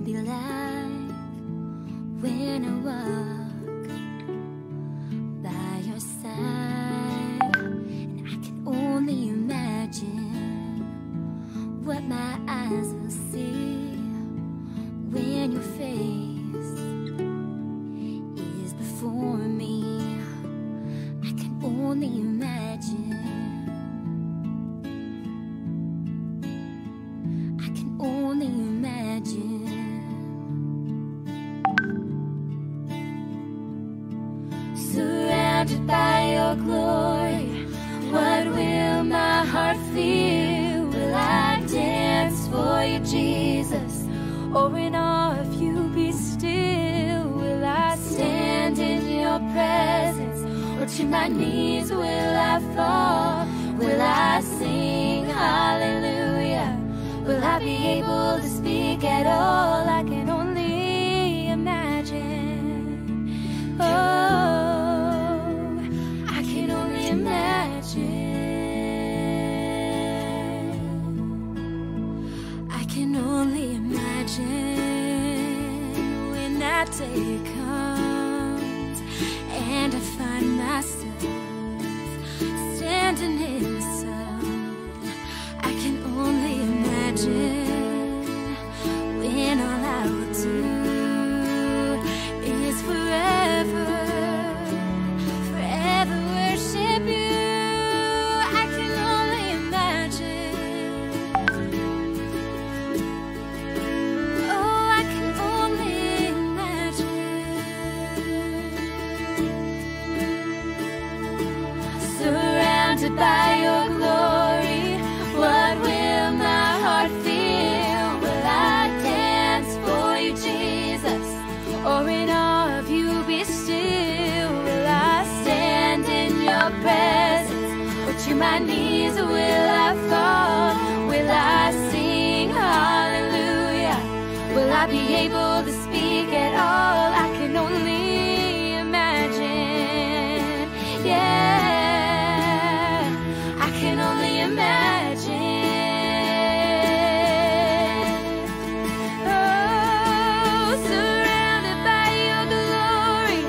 be like when I walk by your side, and I can only imagine what my eyes will see when your face is before me. I can only imagine. I can only imagine. Surrounded by your glory, what will my heart feel? Will I dance for you, Jesus? Or in awe of you be still? Will I stand in your presence? Or to my knees will I fall? Will I sing hallelujah? Will I be able to speak at all? I can only imagine. Oh, I can only imagine. I can only imagine when that day comes and I find myself standing in the sun. I can only imagine when all I will do is forever, forever worship you. I can only imagine. Oh, I can only imagine. Surrounded by your glory, what will my heart feel? Will I dance for you, Jesus? Or in awe of you be still? Will I stand in your presence? Or to my knees will I fall? Will I sing hallelujah? Will I be able to speak at all? I can only imagine. Yeah, I can only imagine. Oh, surrounded by your glory,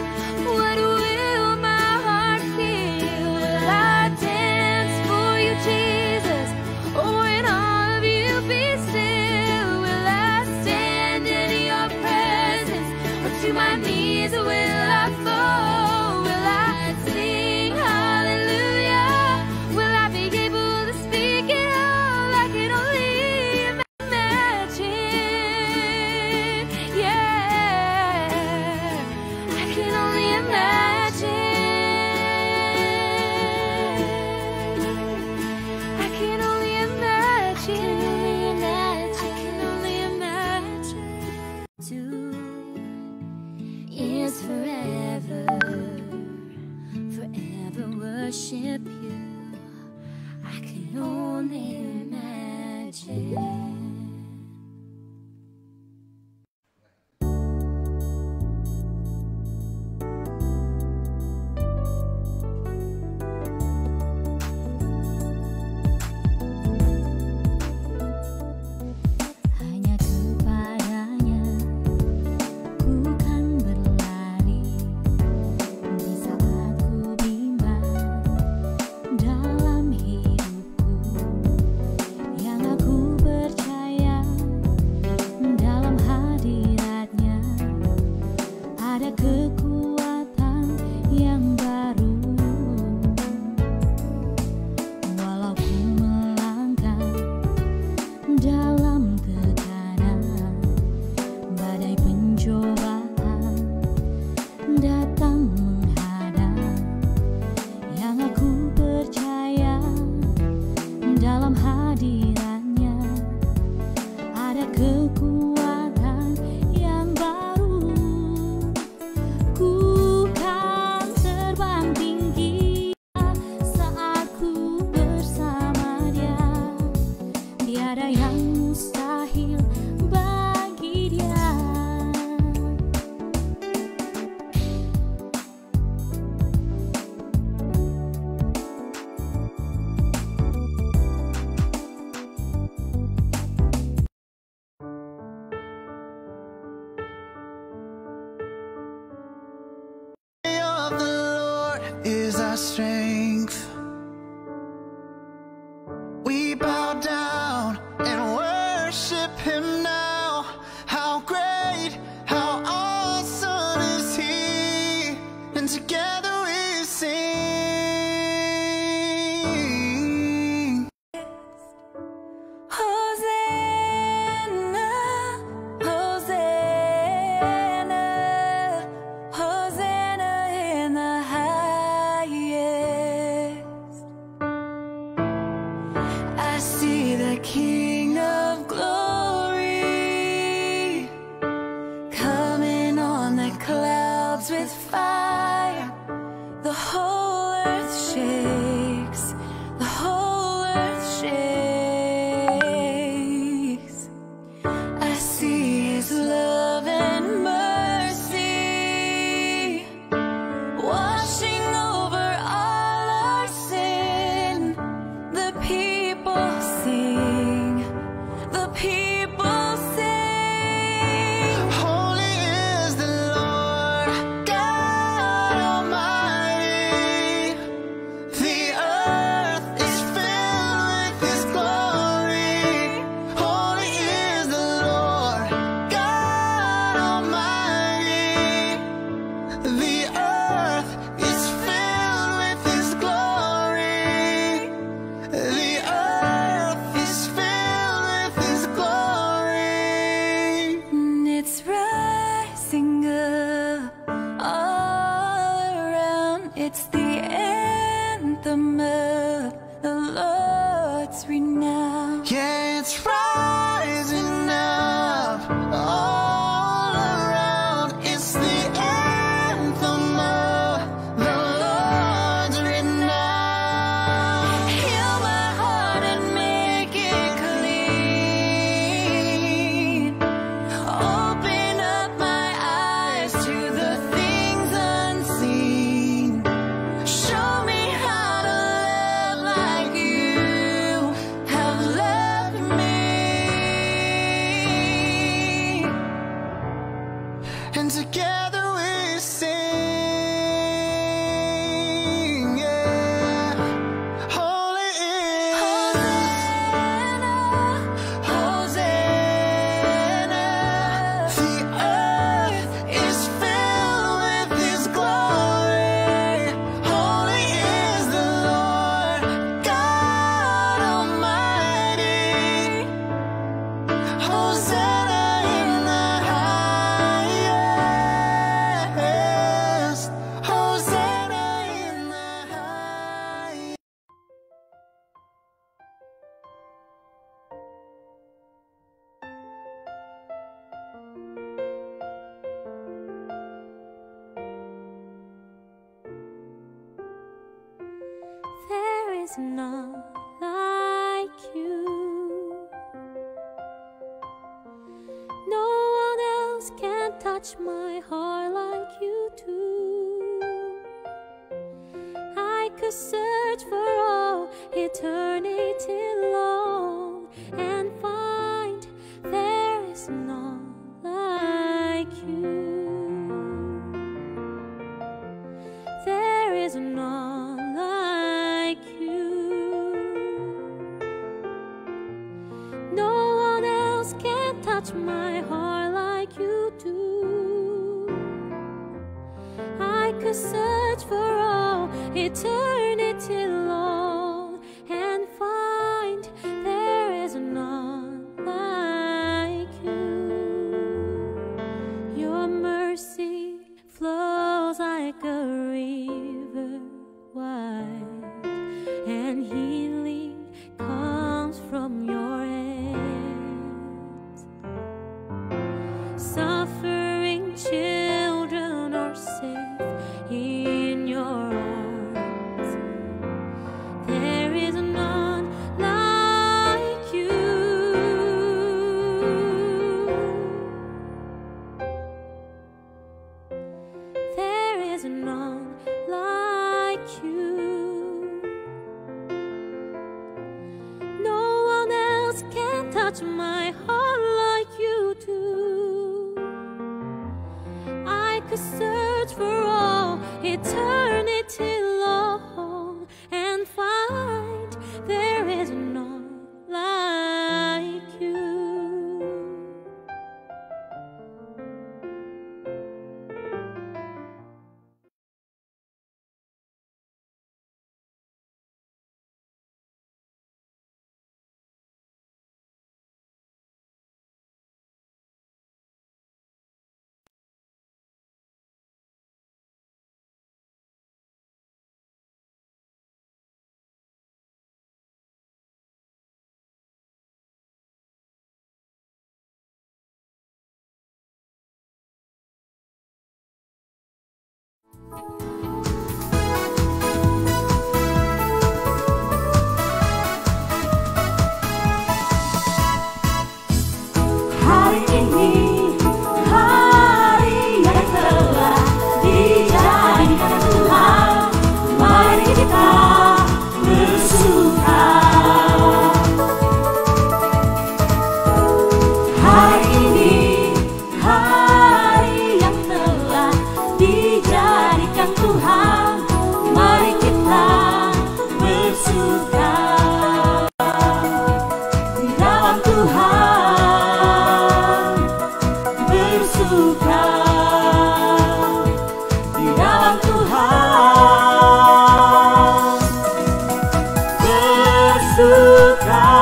what will my heart feel? Will I dance for you, Jesus? Or in all of you be still? Will I stand in your presence? Or to my knees will I fall? Will I sing hallelujah? Will I be able to speak it all? I can only imagine. Yeah, I can only imagine. I can only imagine. I can only imagine. To is forever, forever worship you. I can only imagine. Hanya kepadanya ku kan berlari di saat ku bimbang dalam hidupku, yang aku percaya dalam hadiratnya ada kekuatan yang baru. Walau ku melangkah dalam tekanan, badai pencobaan datang menghadang, yang aku percaya dalam hadiratnya ada kekuatan yang baru. Ku kan terbang tinggi saat ku bersama dia. Tiada yang mustahil bagi dia. see the King of Glory coming on the clouds with fire. The whole earth shakes, the whole earth shakes. I see His love and mercy washing over all our sin. The people sing, the people sing. Holy is the Lord God Almighty. The earth is filled with His glory. Holy is the Lord God Almighty. The earth is filled with His glory. The earth is filled with His glory. And it's rising up all around. It's the anthem of the Lord's renown. Yeah, it's rising up all around. It's the anthem of the Lord's renown. Heal my heart and make it clean. Open up my eyes to the things unseen. Show me how to love like You have loved me. And together we sing, yeah. Holy is Hosanna, Hosanna. The earth is filled with His glory. Holy is the Lord God Almighty. Hosanna in the highest. Hosanna in the highest. There is none like You. No one else can touch my heart like You do. I could search for all eternity long and find there is none like You. There is none like You. No one else can touch my heart like You do. I could search for all eternity long and find there is none like You. Your mercy flows like a river wide, and healing comes from Your hands. Suffering children are safe in Your arms. There is none like You. There is none like You. No one else can touch my heart like You do. I could search for all eternity long and find there is none like You. Hari ini hari yang telah dijadikan Tuhan, mari kita bersuka. Hari ini hari yang telah dijadikan Tuhan, mari kita bersuka di dalam Tuhan, bersuka di dalam Tuhan, bersuka,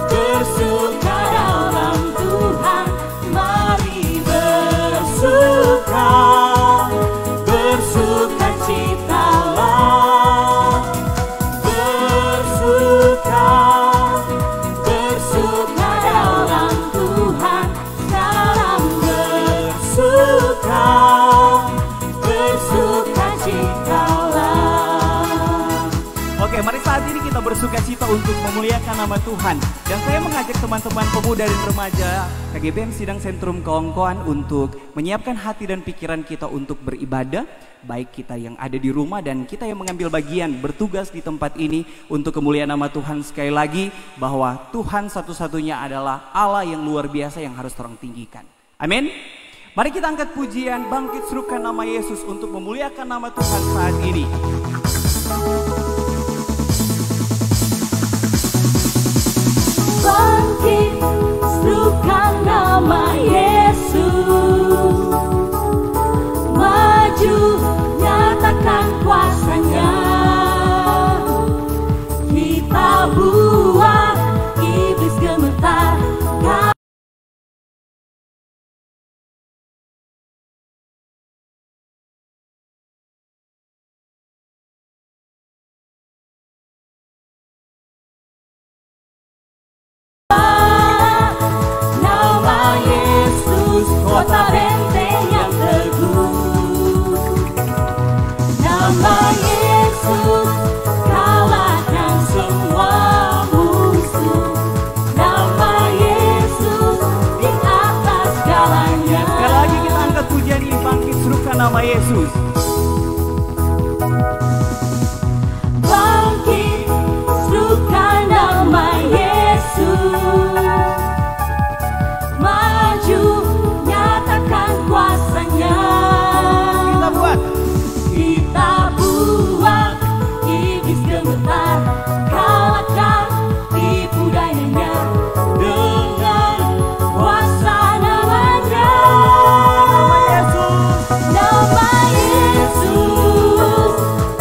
bersuka dalam Tuhan, mari bersuka, bersuka citalah, bersuka, bersuka dalam Tuhan, dalam bersuka, bersuka citalah. Oke, mari saat ini kita bersuka cita untuk memuliakan nama Tuhan. Dan saya mengajak teman-teman pemuda dan remaja KGBM Sidang Sentrum Kongkoan untuk menyiapkan hati dan pikiran kita untuk beribadah. Baik kita yang ada di rumah dan kita yang mengambil bagian bertugas di tempat ini untuk kemuliaan nama Tuhan. Sekali lagi bahwa Tuhan satu-satunya adalah Allah yang luar biasa yang harus orang tinggikan. Amin. Mari kita angkat pujian, bangkit serukan nama Yesus untuk memuliakan nama Tuhan saat ini. Bangkit, serukan nama Yesus, maju, nyatakan kuasanya. Kita buat iblis gemetar. Nama Yesus, kota benteng yang teguh. Nama Yesus, kalahkan semua musuh. Nama Yesus, di atas segalanya. Sekali lagi kita angkat pujian ini, bangkit serukan nama Yesus. Bangkit, serukan nama Yesus, maju, nyatakan kuasanya. Kita buat iblis gemetar, kalahkan tipu dayanya dengan kuasa namanya. Nama Yesus,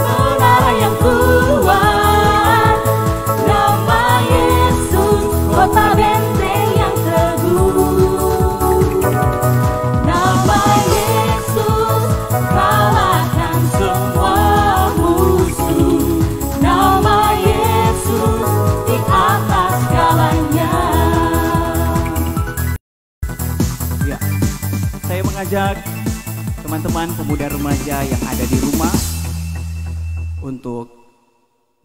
menara yang kuat. Nama Yesus, kota benteng yang teguh. Nama Yesus, kalahkan semua musuh. Nama Yesus, di atas segalanya. Ya, saya mengajak teman-teman pemuda remaja yang ada di rumah untuk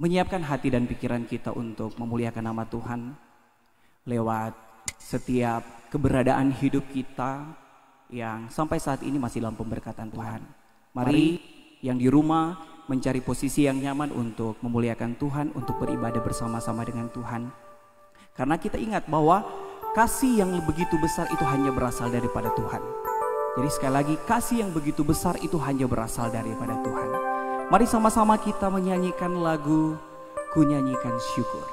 menyiapkan hati dan pikiran kita untuk memuliakan nama Tuhan lewat setiap keberadaan hidup kita yang sampai saat ini masih dalam pemberkatan Tuhan. Mari yang di rumah mencari posisi yang nyaman untuk memuliakan Tuhan, untuk beribadah bersama-sama dengan Tuhan. Karena kita ingat bahwa kasih yang begitu besar itu hanya berasal daripada Tuhan. Jadi sekali lagi, kasih yang begitu besar itu hanya berasal daripada Tuhan. Mari sama-sama kita menyanyikan lagu Ku Nyanyikan Syukur.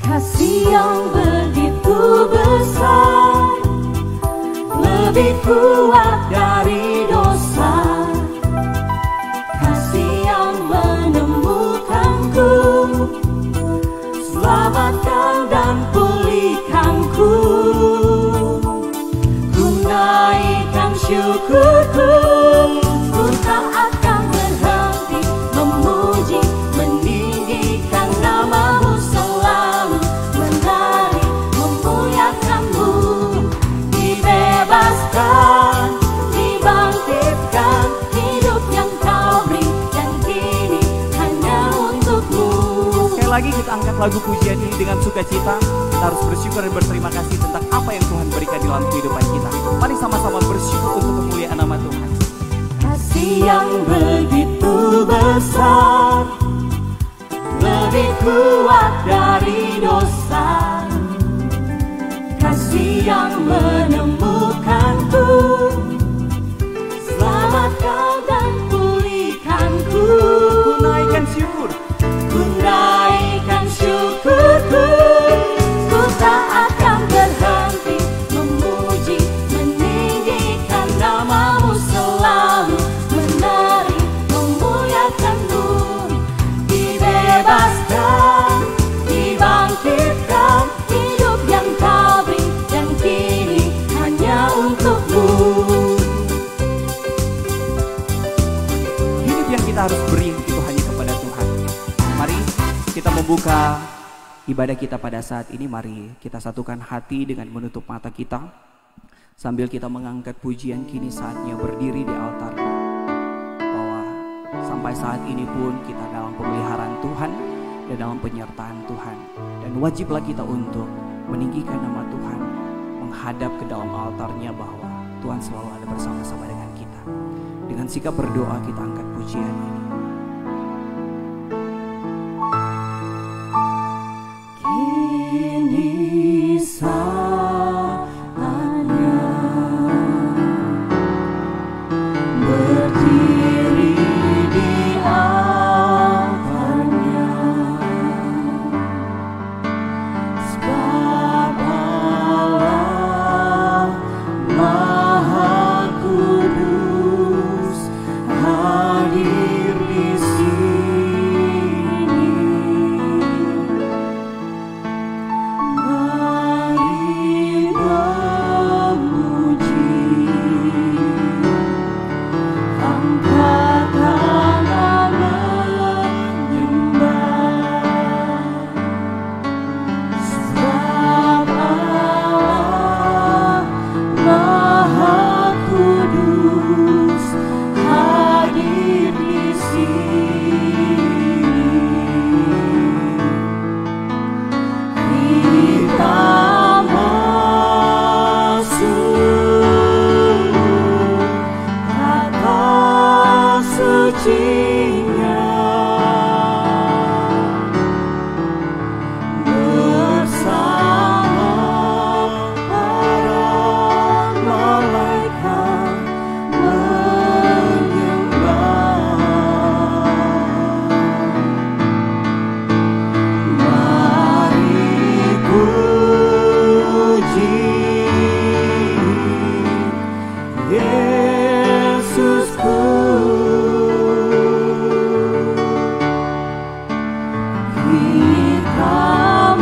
Kasih yang begitu besar, lebih kuat dari dosa. Kasih yang menemukanku, selamatkan dan pulihkanku. Ku naikkan syukurku, ku tak akan berhenti memuji, meninggikan namamu selalu. lagu pujian ini dengan sukacita. Kita harus bersyukur dan berterima kasih tentang apa yang Tuhan berikan dalam kehidupan kita. Mari sama-sama bersyukur untuk kemuliaan nama Tuhan. Kasih yang begitu besar, lebih kuat dari dosa. Kasih yang menemukanku, selamatkan dan pulihkanku. Ku naikkan syukur, ku naikkan syukurku. Ku tak akan berhenti memuji, meninggikan namamu selalu, menari, memuliakanmu. Dibebaskan, dibangkitkan, hidup yang kau beri dan kini hanya untukmu. hidup yang kita harus beri itu hanya kepada Tuhan. Mari kita membuka ibadah kita pada saat ini. Mari kita satukan hati dengan menutup mata kita, sambil kita mengangkat pujian. Kini saatnya berdiri di altar, bahwa sampai saat ini pun kita dalam pemeliharaan Tuhan dan dalam penyertaan Tuhan, dan wajiblah kita untuk meninggikan nama Tuhan, menghadap ke dalam altarnya, bahwa Tuhan selalu ada bersama-sama dengan kita. Dengan sikap berdoa kita angkat pujian ini. Kini saatnya berdiri di altarnya, sebab Allah Maha Kudus hadir di sini. Mari memuji, angkat tangan menyembah, sebab Allah Maha Kudus hadir di sini. Kita masuk kata sucinya, bersama para malaikat menyembah. Mari puji Yesusku. Kita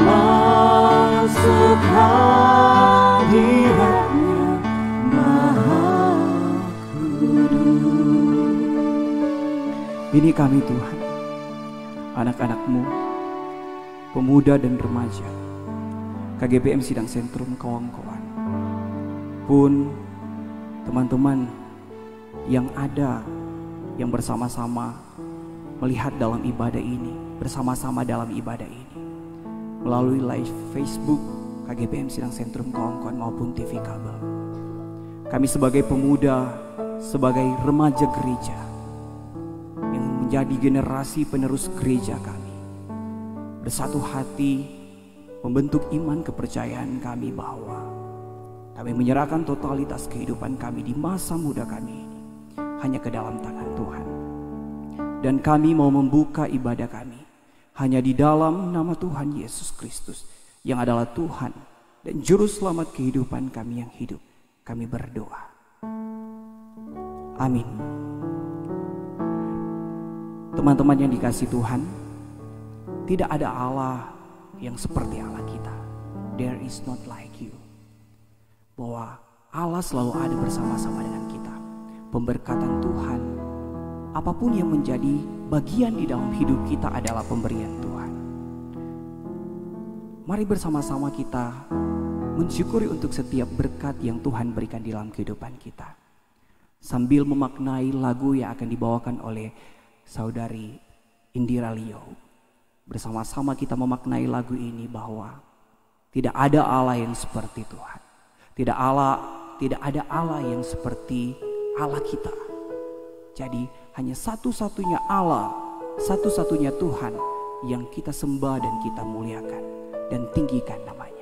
masuk hadiratnya Maha Kudus. Ini kami Tuhan, anak-anak-Mu, pemuda dan remaja, KGBM Sidang Sentrum Kawangkoan, pun teman-teman yang ada, yang bersama-sama melihat dalam ibadah ini, bersama-sama dalam ibadah ini, melalui live Facebook KGBM Sidang Sentrum Kawangkoan maupun TV kabel. Kami sebagai pemuda, sebagai remaja gereja, yang menjadi generasi penerus gereja kami, bersatu hati membentuk iman kepercayaan kami bahwa kami menyerahkan totalitas kehidupan kami di masa muda kami ini hanya ke dalam tangan Tuhan. Dan kami mau membuka ibadah kami hanya di dalam nama Tuhan Yesus Kristus, yang adalah Tuhan dan Juru Selamat kehidupan kami yang hidup. Kami berdoa. Amin. Teman-teman yang dikasihi Tuhan, tidak ada Allah yang seperti Allah kita. There is not like you. Bahwa Allah selalu ada bersama-sama dengan kita. Pemberkatan Tuhan, apapun yang menjadi bagian di dalam hidup kita adalah pemberian Tuhan. Mari bersama-sama kita mensyukuri untuk setiap berkat yang Tuhan berikan di dalam kehidupan kita, sambil memaknai lagu yang akan dibawakan oleh Saudari Indira Leo. bersama-sama kita memaknai lagu ini bahwa tidak ada Allah yang seperti Tuhan. Tidak ada Allah yang seperti Allah kita. Jadi hanya satu-satunya Allah, satu-satunya Tuhan yang kita sembah dan kita muliakan dan tinggikan namanya.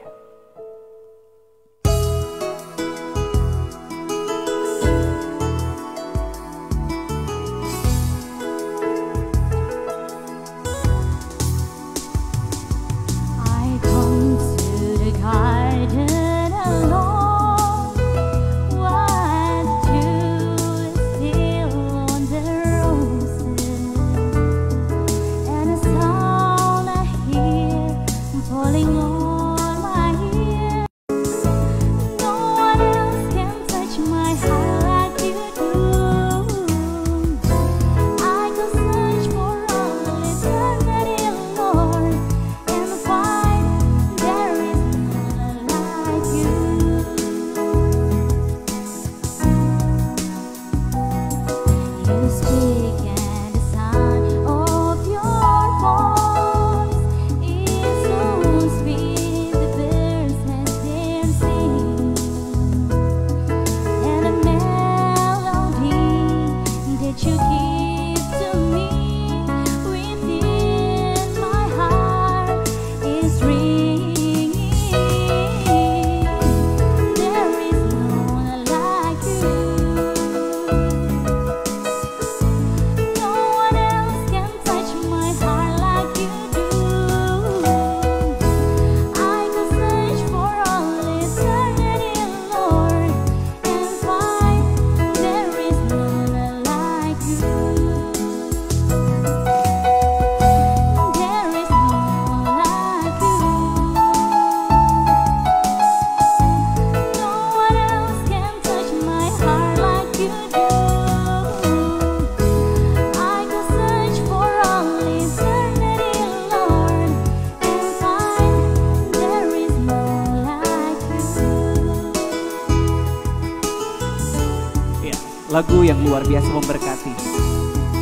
Lagu yang luar biasa memberkati.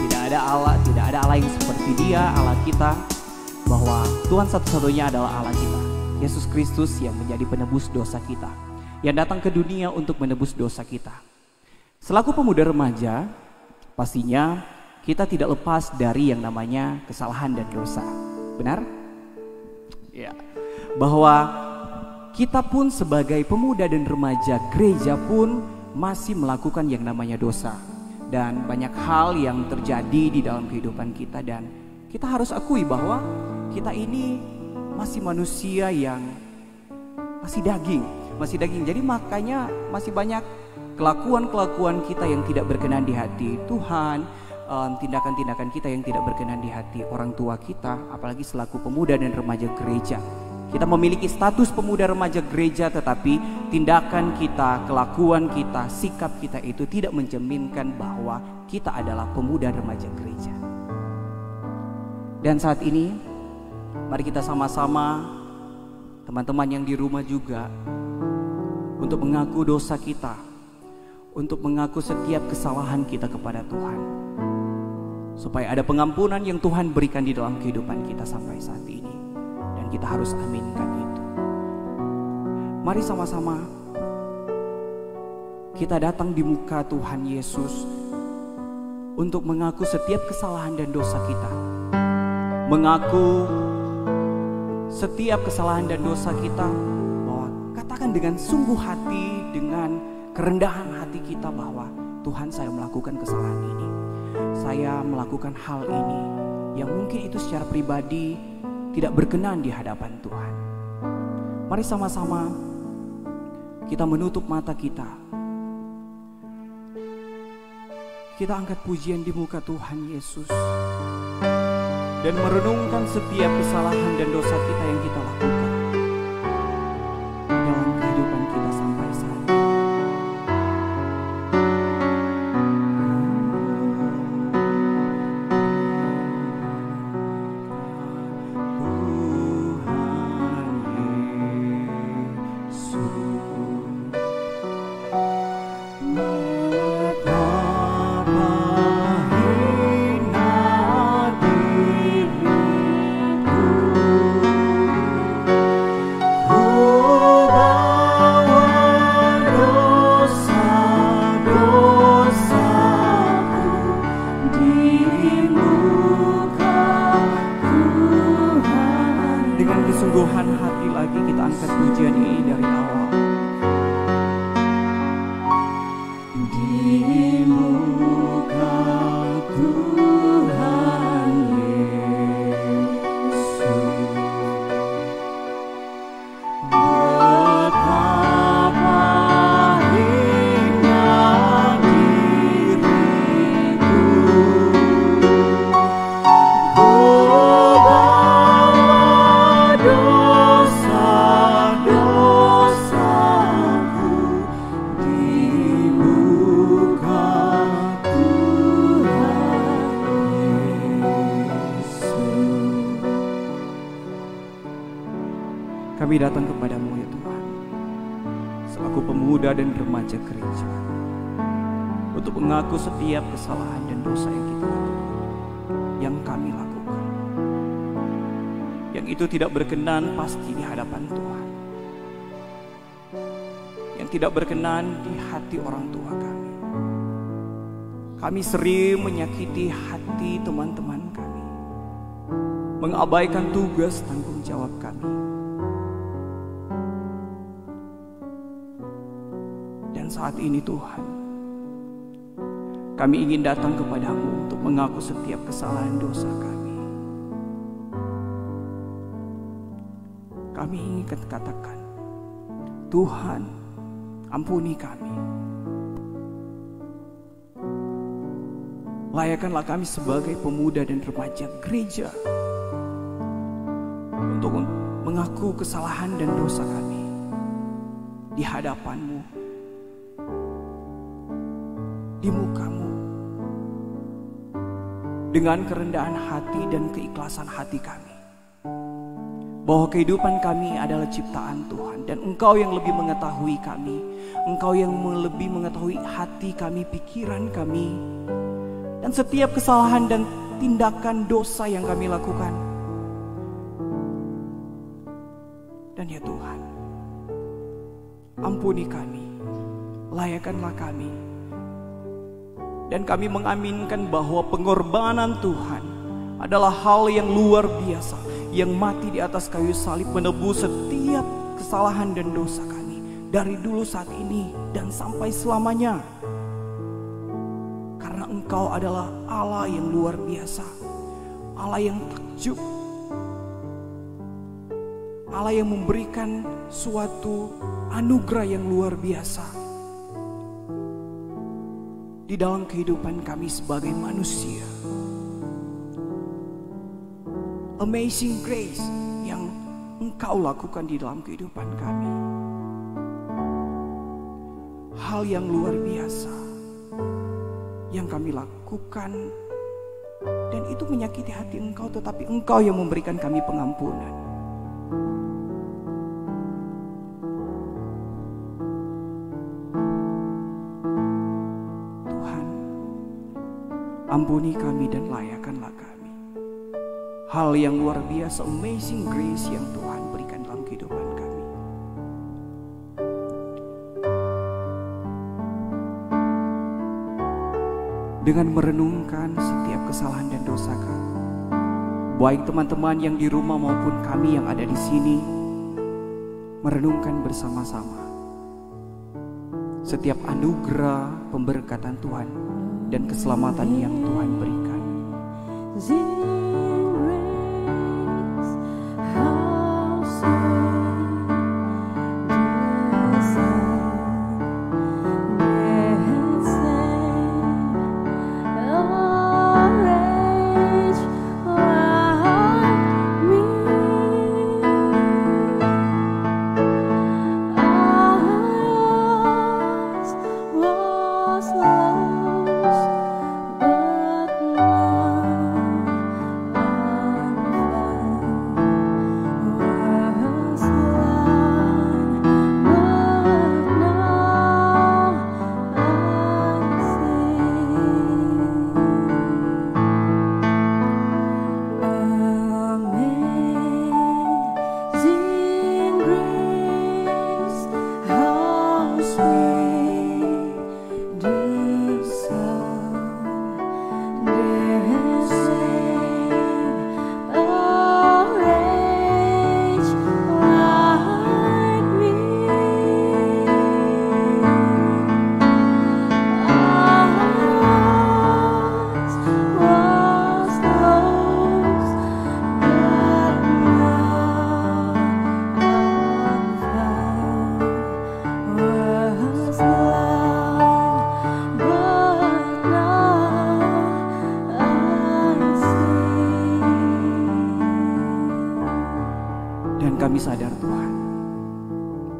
Tidak ada Allah yang seperti Dia, Allah kita. Bahwa Tuhan satu-satunya adalah Allah kita, Yesus Kristus yang menjadi penebus dosa kita, yang datang ke dunia untuk menebus dosa kita. Selaku pemuda remaja, pastinya kita tidak lepas dari yang namanya kesalahan dan dosa. Benar? Ya. Bahwa kita pun sebagai pemuda dan remaja gereja pun masih melakukan yang namanya dosa. Dan banyak hal yang terjadi di dalam kehidupan kita, dan kita harus akui bahwa kita ini masih manusia yang masih daging. Jadi makanya masih banyak kelakuan-kelakuan kita yang tidak berkenan di hati Tuhan, tindakan-tindakan kita yang tidak berkenan di hati orang tua kita, apalagi selaku pemuda dan remaja gereja. Kita memiliki status pemuda remaja gereja, tetapi tindakan kita, kelakuan kita, sikap kita itu tidak mencerminkan bahwa kita adalah pemuda remaja gereja. Dan saat ini, mari kita sama-sama, teman-teman yang di rumah juga, untuk mengaku dosa kita, untuk mengaku setiap kesalahan kita kepada Tuhan, supaya ada pengampunan yang Tuhan berikan di dalam kehidupan kita sampai saat ini. Kita harus aminkan itu. Mari sama-sama kita datang di muka Tuhan Yesus untuk mengaku setiap kesalahan dan dosa kita. Mengaku setiap kesalahan dan dosa kita, bahwa katakan dengan sungguh hati, dengan kerendahan hati kita bahwa Tuhan, saya melakukan kesalahan ini. Saya melakukan hal ini yang mungkin itu secara pribadi tidak berkenan di hadapan Tuhan. Mari sama-sama kita menutup mata kita. Kita angkat pujian di muka Tuhan Yesus dan merenungkan setiap kesalahan dan dosa kita yang kita lakukan dalam kehidupan kita sampai saat ini. Ku Kami datang kepadamu ya Tuhan, selaku pemuda dan remaja gereja, untuk mengaku setiap kesalahan dan dosa yang kita lakukan, yang kami lakukan, yang itu tidak berkenan pasti di hadapan Tuhan, yang tidak berkenan di hati orang tua kami. Kami sering menyakiti hati teman-teman kami, mengabaikan tugas tanggung jawab kami. Dan saat ini Tuhan, kami ingin datang kepadamu untuk mengaku setiap kesalahan dosa kami. Kami ingin katakan, Tuhan, ampuni kami. Layakkanlah kami sebagai pemuda dan remaja gereja untuk mengaku kesalahan dan dosa kami di hadapan-Mu, di muka-Mu, dengan kerendahan hati dan keikhlasan hati kami, bahwa kehidupan kami adalah ciptaan Tuhan, dan Engkau yang lebih mengetahui kami, Engkau yang lebih mengetahui hati kami, pikiran kami, dan setiap kesalahan dan tindakan dosa yang kami lakukan. Dan ya Tuhan, ampuni kami, layakkanlah kami. Dan kami mengaminkan bahwa pengorbanan Tuhan adalah hal yang luar biasa, yang mati di atas kayu salib menebus setiap kesalahan dan dosa kami, dari dulu, saat ini, dan sampai selamanya. Karena Engkau adalah Allah yang luar biasa, Allah yang takjub, Allah yang memberikan suatu anugerah yang luar biasa di dalam kehidupan kami sebagai manusia. Amazing grace yang Engkau lakukan di dalam kehidupan kami, hal yang luar biasa yang kami lakukan, dan itu menyakiti hati Engkau, tetapi Engkau yang memberikan kami pengampunan. Tuhan, ampuni kami dan layakkanlah kami. Hal yang luar biasa, amazing grace yang Tuhan berikan dalam kehidupan kami. Dengan merenungkan setiap kesalahan dan dosa kami, baik teman-teman yang di rumah maupun kami yang ada di sini, merenungkan bersama-sama setiap anugerah pemberkatan Tuhan dan keselamatan yang Tuhan berikan. Kami sadar Tuhan,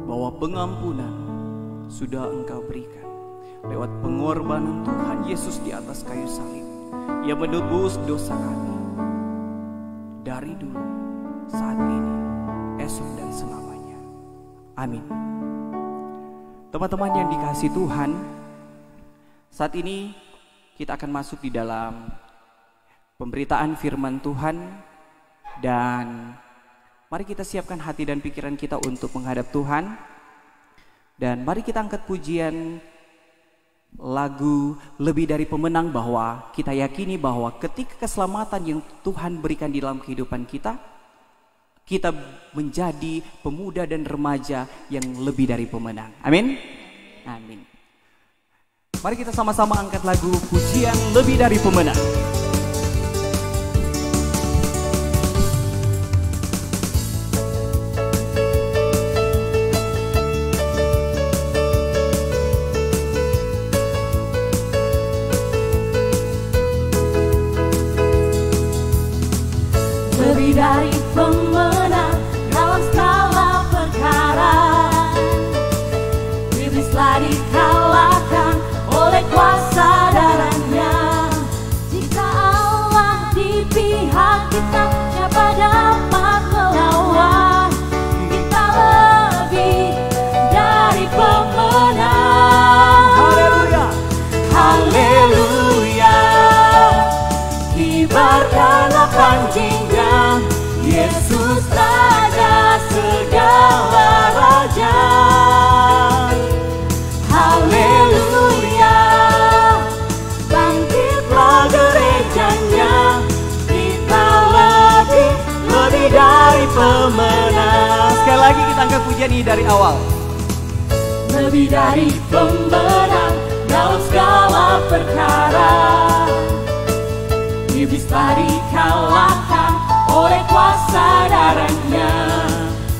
bahwa pengampunan sudah Engkau berikan lewat pengorbanan Tuhan Yesus di atas kayu salib, yang menebus dosa kami dari dulu, saat ini, esok dan selamanya. Amin. Teman-teman yang dikasihi Tuhan, saat ini kita akan masuk di dalam pemberitaan firman Tuhan, dan mari kita siapkan hati dan pikiran kita untuk menghadap Tuhan. Dan mari kita angkat pujian lagu Lebih Dari Pemenang, bahwa kita yakini bahwa ketika keselamatan yang Tuhan berikan di dalam kehidupan kita, kita menjadi pemuda dan remaja yang lebih dari pemenang. Amin. Amin. Mari kita sama-sama angkat lagu pujian Lebih Dari Pemenang. Lebih dari pemenang dalam segala perkara, iblislah dikalahkan oleh kuasa darahnya. Jika Allah di pihak kita, siapa dapat melawan? Kita lebih dari pemenang. Haleluya. Haleluya. Kibarkanlah panjingnya, Yesus Raja segala raja. Haleluya. Bangkitlah gerejanya, kita lebih dari pemenang. Sekali lagi kita angkat pujian ini dari awal. Lebih dari pemenang dalam segala perkara, iblislah dikalahkan oleh kuasa darahnya.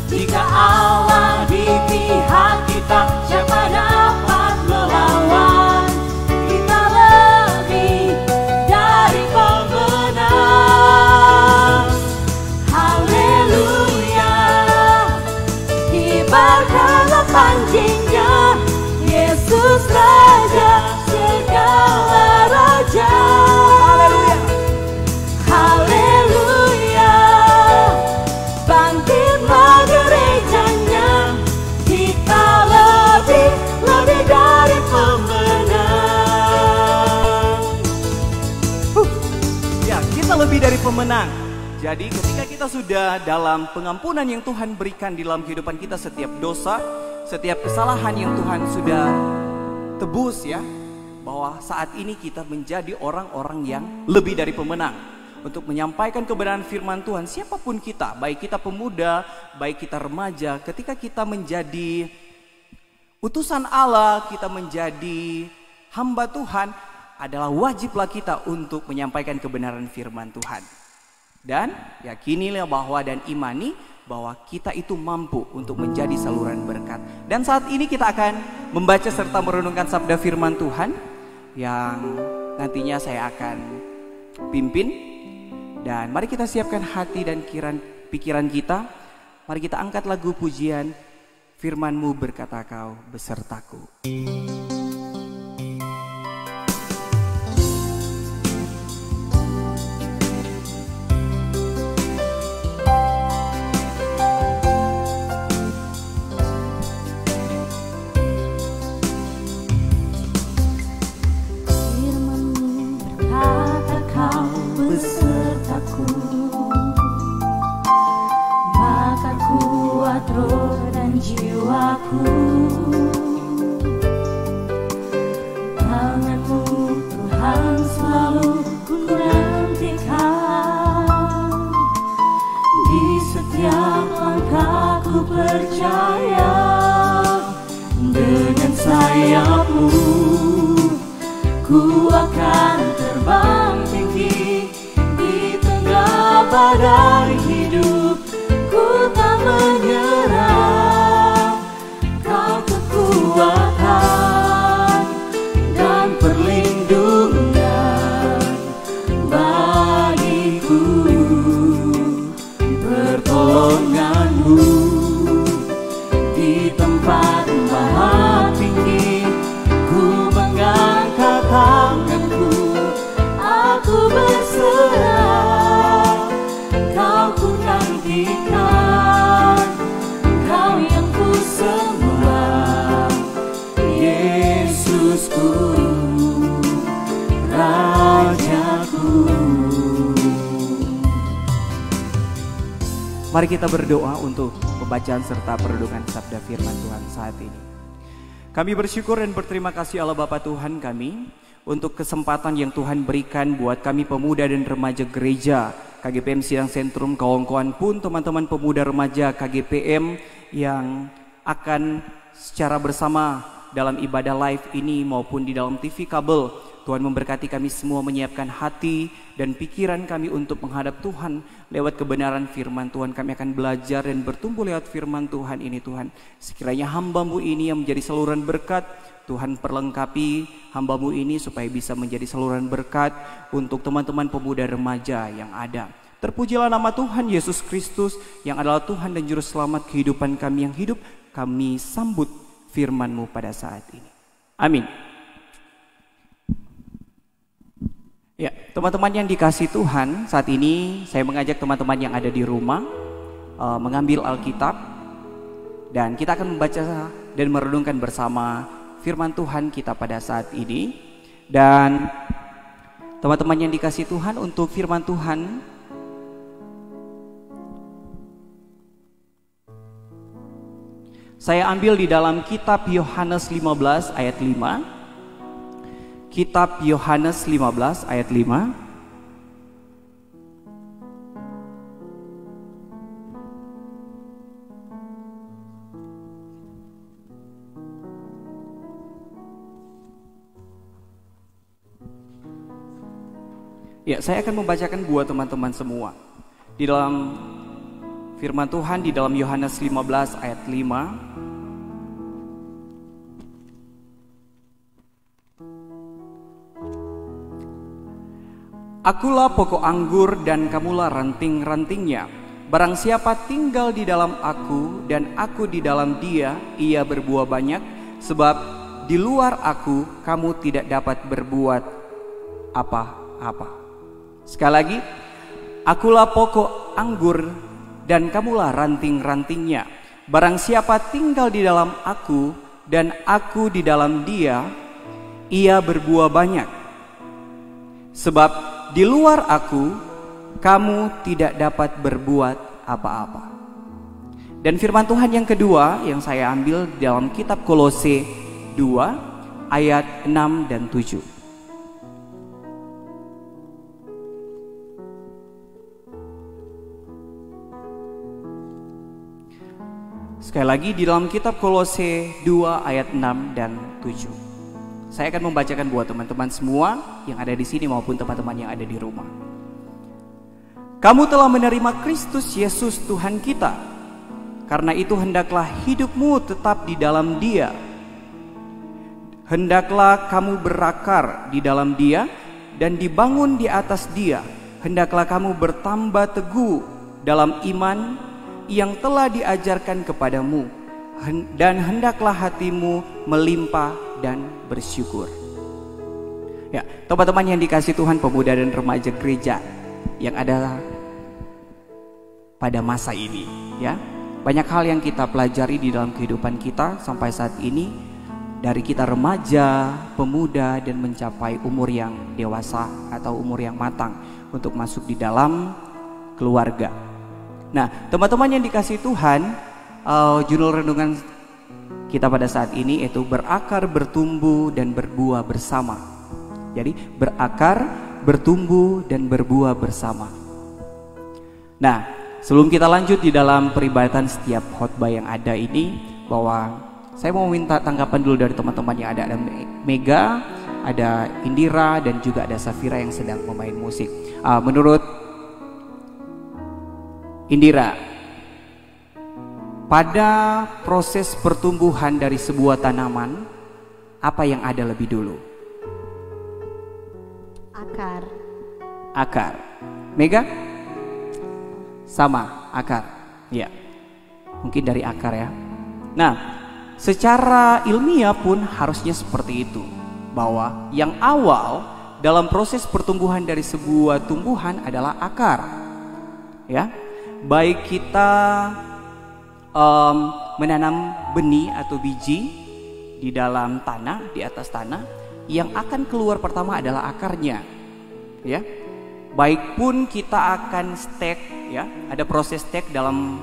Jika Allah di pihak kita, siapa dapat melawan? Kita lebih dari pemenang. Haleluya. Kibarkanlah panjingnya, Yesus Raja segala raja. Haleluya. Haleluya. Bangkitlah gerejanya, kita lebih dari pemenang. Ya, kita lebih dari pemenang. Jadi ketika kita sudah dalam pengampunan yang Tuhan berikan di dalam kehidupan kita, setiap dosa, setiap kesalahan yang Tuhan sudah tebus, ya, bahwa saat ini kita menjadi orang-orang yang lebih dari pemenang untuk menyampaikan kebenaran firman Tuhan. Siapapun kita, baik kita pemuda, baik kita remaja, ketika kita menjadi utusan Allah, kita menjadi hamba Tuhan, adalah wajiblah kita untuk menyampaikan kebenaran firman Tuhan. Dan yakinilah bahwa dan imani bahwa kita itu mampu untuk menjadi saluran berkat. Dan saat ini kita akan membaca serta merenungkan sabda firman Tuhan yang nantinya saya akan pimpin. Dan mari kita siapkan hati dan pikiran kita. Mari kita angkat lagu pujian Firman-Mu berkata Kau besertaku. Maka kuat roh dan jiwaku, tangan-Mu Tuhan selalu ku nantikan. Di setiap langkahku percaya, dengan sayap-Mu ku akan terbang tinggi. Di tengah badai hidup ku tak menyerah. Kau kekuatan dan perlindungan bagiku. Pertolongan-Mu di tempat maha tinggi. Ku mengangkat tanganku, aku berserah. Kau Mari kita berdoa untuk pembacaan serta perenungan sabda firman Tuhan saat ini. Kami bersyukur dan berterima kasih Allah Bapa Tuhan kami untuk kesempatan yang Tuhan berikan buat kami pemuda dan remaja gereja KGPM Sidang Sentrum, kawan-kawan pun teman-teman pemuda remaja KGPM yang akan secara bersama dalam ibadah live ini maupun di dalam TV kabel. Tuhan memberkati kami semua, menyiapkan hati dan pikiran kami untuk menghadap Tuhan lewat kebenaran firman Tuhan. Kami akan belajar dan bertumbuh lewat firman Tuhan ini Tuhan. Sekiranya hamba-Mu ini yang menjadi saluran berkat, Tuhan perlengkapi hamba-Mu ini supaya bisa menjadi saluran berkat untuk teman-teman pemuda remaja yang ada. Terpujilah nama Tuhan Yesus Kristus yang adalah Tuhan dan Juru Selamat kehidupan kami yang hidup. Kami sambut firman-Mu pada saat ini. Amin. Ya, teman-teman yang dikasihi Tuhan, saat ini saya mengajak teman-teman yang ada di rumah mengambil Alkitab dan kita akan membaca dan merenungkan bersama firman Tuhan kita pada saat ini. Dan teman-teman yang dikasihi Tuhan, untuk firman Tuhan saya ambil di dalam kitab Yohanes 15 ayat 5. Kitab Yohanes 15 ayat 5. Ya, saya akan membacakan buat teman-teman semua. Di dalam firman Tuhan di dalam Yohanes 15 ayat 5. Akulah pokok anggur dan kamulah ranting-rantingnya. Barang siapa tinggal di dalam aku dan aku di dalam dia, ia berbuah banyak. Sebab di luar aku kamu tidak dapat berbuat apa-apa. Sekali lagi, akulah pokok anggur dan kamulah ranting-rantingnya. Barang siapa tinggal di dalam aku dan aku di dalam dia, ia berbuah banyak. Sebab di luar aku, kamu tidak dapat berbuat apa-apa. Dan firman Tuhan yang kedua yang saya ambil dalam kitab Kolose 2 ayat 6 dan 7. Sekali lagi di dalam kitab Kolose 2 ayat 6 dan 7. Saya akan membacakan buat teman-teman semua yang ada di sini maupun teman-teman yang ada di rumah. Kamu telah menerima Kristus Yesus Tuhan kita. Karena itu hendaklah hidupmu tetap di dalam Dia. Hendaklah kamu berakar di dalam Dia dan dibangun di atas Dia. Hendaklah kamu bertambah teguh dalam iman yang telah diajarkan kepadamu. Dan hendaklah hatimu melimpah dan bersyukur. Ya, teman-teman yang dikasihi Tuhan, pemuda dan remaja gereja yang ada pada masa ini, ya. Banyak hal yang kita pelajari di dalam kehidupan kita sampai saat ini, dari kita remaja, pemuda dan mencapai umur yang dewasa atau umur yang matang untuk masuk di dalam keluarga. Nah, teman-teman yang dikasihi Tuhan, judul renungan kita pada saat ini yaitu berakar, bertumbuh, dan berbuah bersama. Jadi berakar, bertumbuh, dan berbuah bersama. Nah, sebelum kita lanjut di dalam peribadatan setiap khotbah yang ada ini, bahwa saya mau minta tanggapan dulu dari teman-teman yang ada. Ada Mega, ada Indira, dan juga ada Safira yang sedang memain musik. Menurut Indira, pada proses pertumbuhan dari sebuah tanaman, apa yang ada lebih dulu? Akar. Akar. Mega? Sama, akar. Ya. Mungkin dari akar ya. Nah, secara ilmiah pun harusnya seperti itu. Bahwa yang awal dalam proses pertumbuhan dari sebuah tumbuhan adalah akar. Ya. Baik kita menanam benih atau biji di dalam tanah, di atas tanah, yang akan keluar pertama adalah akarnya, ya. Baik pun kita akan stek, ya. Ada proses tek dalam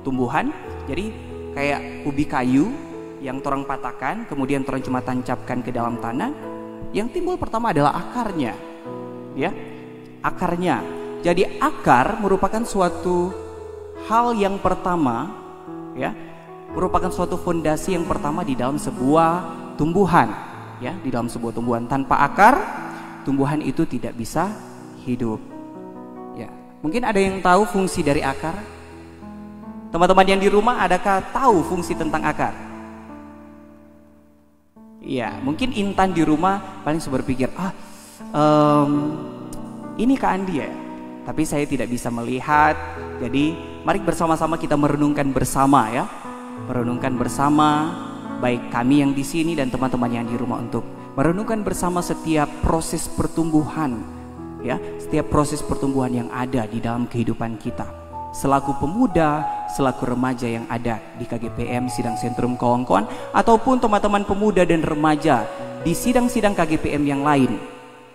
tumbuhan. Jadi kayak ubi kayu yang torang patahkan, kemudian torang cuma tancapkan ke dalam tanah. Yang timbul pertama adalah akarnya, ya, akarnya. Jadi akar merupakan suatu hal yang pertama, ya, merupakan suatu fondasi yang pertama di dalam sebuah tumbuhan, ya, di dalam sebuah tumbuhan. Tanpa akar, tumbuhan itu tidak bisa hidup. Ya, mungkin ada yang tahu fungsi dari akar? Teman-teman yang di rumah, adakah tahu fungsi tentang akar? Iya, mungkin Intan di rumah paling berpikir, ini Kak Andi ya. Tapi saya tidak bisa melihat. Jadi mari bersama-sama kita merenungkan bersama, ya. Merenungkan bersama, baik kami yang di sini dan teman-teman yang di rumah, untuk merenungkan bersama setiap proses pertumbuhan, ya, setiap proses pertumbuhan yang ada di dalam kehidupan kita. Selaku pemuda, selaku remaja yang ada di KGPM Sidang Sentrum kawan-kawan, ataupun teman-teman pemuda dan remaja di sidang-sidang KGPM yang lain,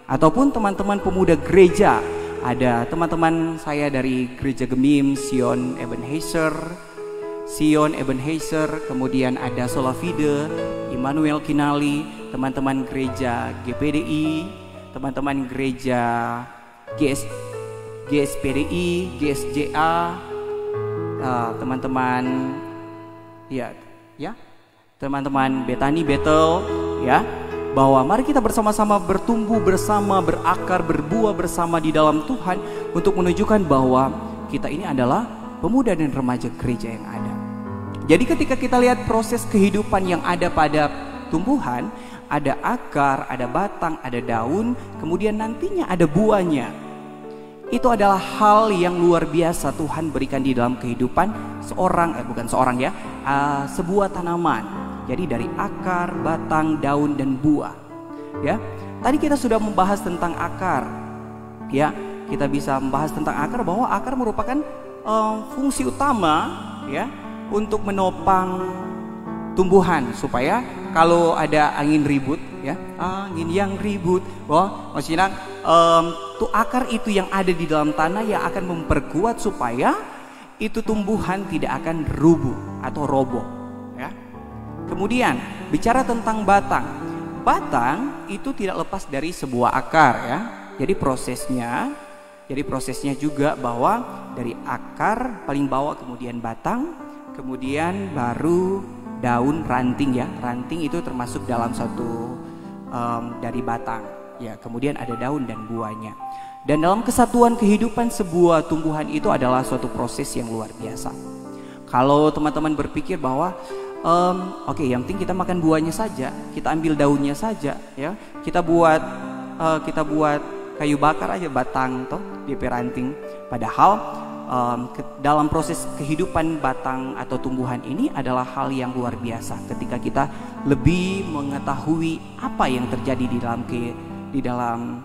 ataupun teman-teman pemuda gereja. Ada teman-teman saya dari Gereja Gemim, Sion Ebenezer, kemudian ada Solafide, Immanuel Kinali, teman-teman gereja GPDI, teman-teman gereja GSPDI, GSJA, teman-teman teman-teman Betani Betel, ya, bahwa mari kita bersama-sama bertumbuh bersama, berakar, berbuah bersama di dalam Tuhan, untuk menunjukkan bahwa kita ini adalah pemuda dan remaja gereja yang ada. Jadi ketika kita lihat proses kehidupan yang ada pada tumbuhan, ada akar, ada batang, ada daun, kemudian nantinya ada buahnya. Itu adalah hal yang luar biasa Tuhan berikan di dalam kehidupan sebuah tanaman. Jadi dari akar, batang, daun, dan buah. Ya, tadi kita sudah membahas tentang akar. Ya, kita bisa membahas tentang akar, bahwa akar merupakan fungsi utama, ya, untuk menopang tumbuhan, supaya kalau ada angin ribut, ya, angin yang ribut, maksudnya tuh akar itu yang ada di dalam tanah yang akan memperkuat supaya itu tumbuhan tidak akan rubuh atau roboh, ya. Kemudian bicara tentang batang, batang itu tidak lepas dari sebuah akar, ya. Jadi prosesnya juga bahwa dari akar paling bawah, kemudian batang, kemudian baru daun, ranting, ya. Ranting itu termasuk dalam satu dari batang, ya. Kemudian ada daun dan buahnya. Dan dalam kesatuan kehidupan sebuah tumbuhan itu adalah suatu proses yang luar biasa. Kalau teman-teman berpikir bahwa yang penting kita makan buahnya saja, kita ambil daunnya saja, ya, kita buat kayu bakar aja batang toh di ranting. Padahal dalam proses kehidupan batang atau tumbuhan ini adalah hal yang luar biasa ketika kita lebih mengetahui apa yang terjadi di dalam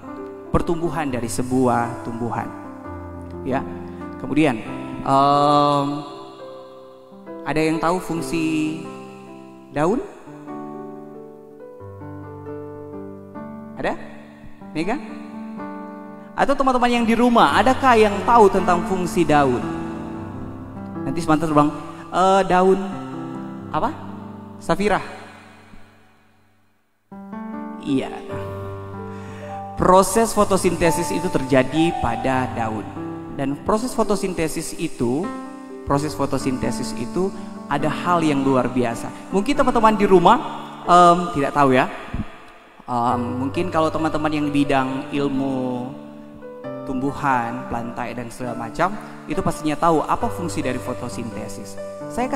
pertumbuhan dari sebuah tumbuhan, ya. Kemudian ada yang tahu fungsi daun? Ada? Mega? Atau teman-teman yang di rumah, adakah yang tahu tentang fungsi daun? Nanti sebentar bang, daun apa? Safira. Iya. Proses fotosintesis itu terjadi pada daun. Dan proses fotosintesis itu ada hal yang luar biasa. Mungkin teman-teman di rumah tidak tahu, ya. Mungkin kalau teman-teman yang di bidang ilmu tumbuhan, plantae dan segala macam, itu pastinya tahu apa fungsi dari fotosintesis. Saya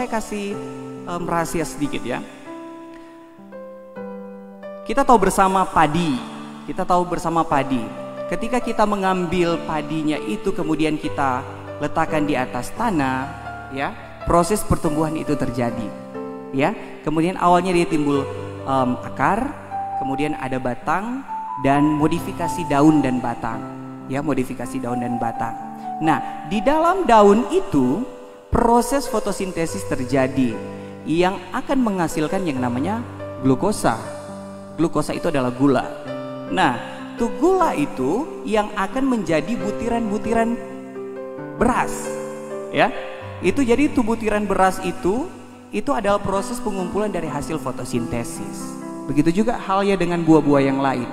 kasih rahasia sedikit, ya. Kita tahu bersama padi. Ketika kita mengambil padinya itu kemudian kita letakkan di atas tanah, ya, proses pertumbuhan itu terjadi, ya. Kemudian awalnya dia timbul akar, kemudian ada batang dan modifikasi daun dan batang, ya, modifikasi daun dan batang. Nah, di dalam daun itu proses fotosintesis terjadi yang akan menghasilkan yang namanya glukosa. Glukosa itu adalah gula. Nah, tuh gula itu yang akan menjadi butiran-butiran beras. Ya, itu jadi tubuh tiran beras itu adalah proses pengumpulan dari hasil fotosintesis. Begitu juga halnya dengan buah-buah yang lain.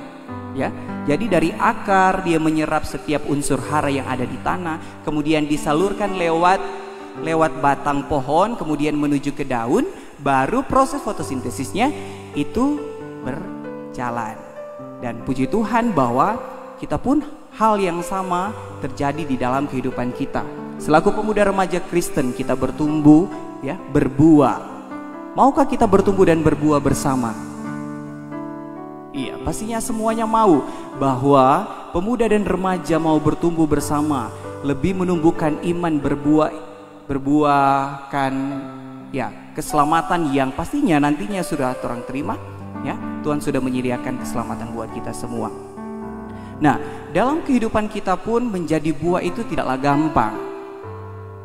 Ya, jadi dari akar dia menyerap setiap unsur hara yang ada di tanah, kemudian disalurkan lewat batang pohon, kemudian menuju ke daun, baru proses fotosintesisnya itu berjalan. Dan puji Tuhan bahwa kita pun hal yang sama terjadi di dalam kehidupan kita. Selaku pemuda remaja Kristen, kita bertumbuh, ya, berbuah. Maukah kita bertumbuh dan berbuah bersama? Iya, pastinya semuanya mau bahwa pemuda dan remaja mau bertumbuh bersama, lebih menumbuhkan iman, berbuahkan ya keselamatan yang pastinya nantinya sudah orang terima, ya. Tuhan sudah menyediakan keselamatan buat kita semua. Nah, dalam kehidupan kita pun menjadi buah itu tidaklah gampang.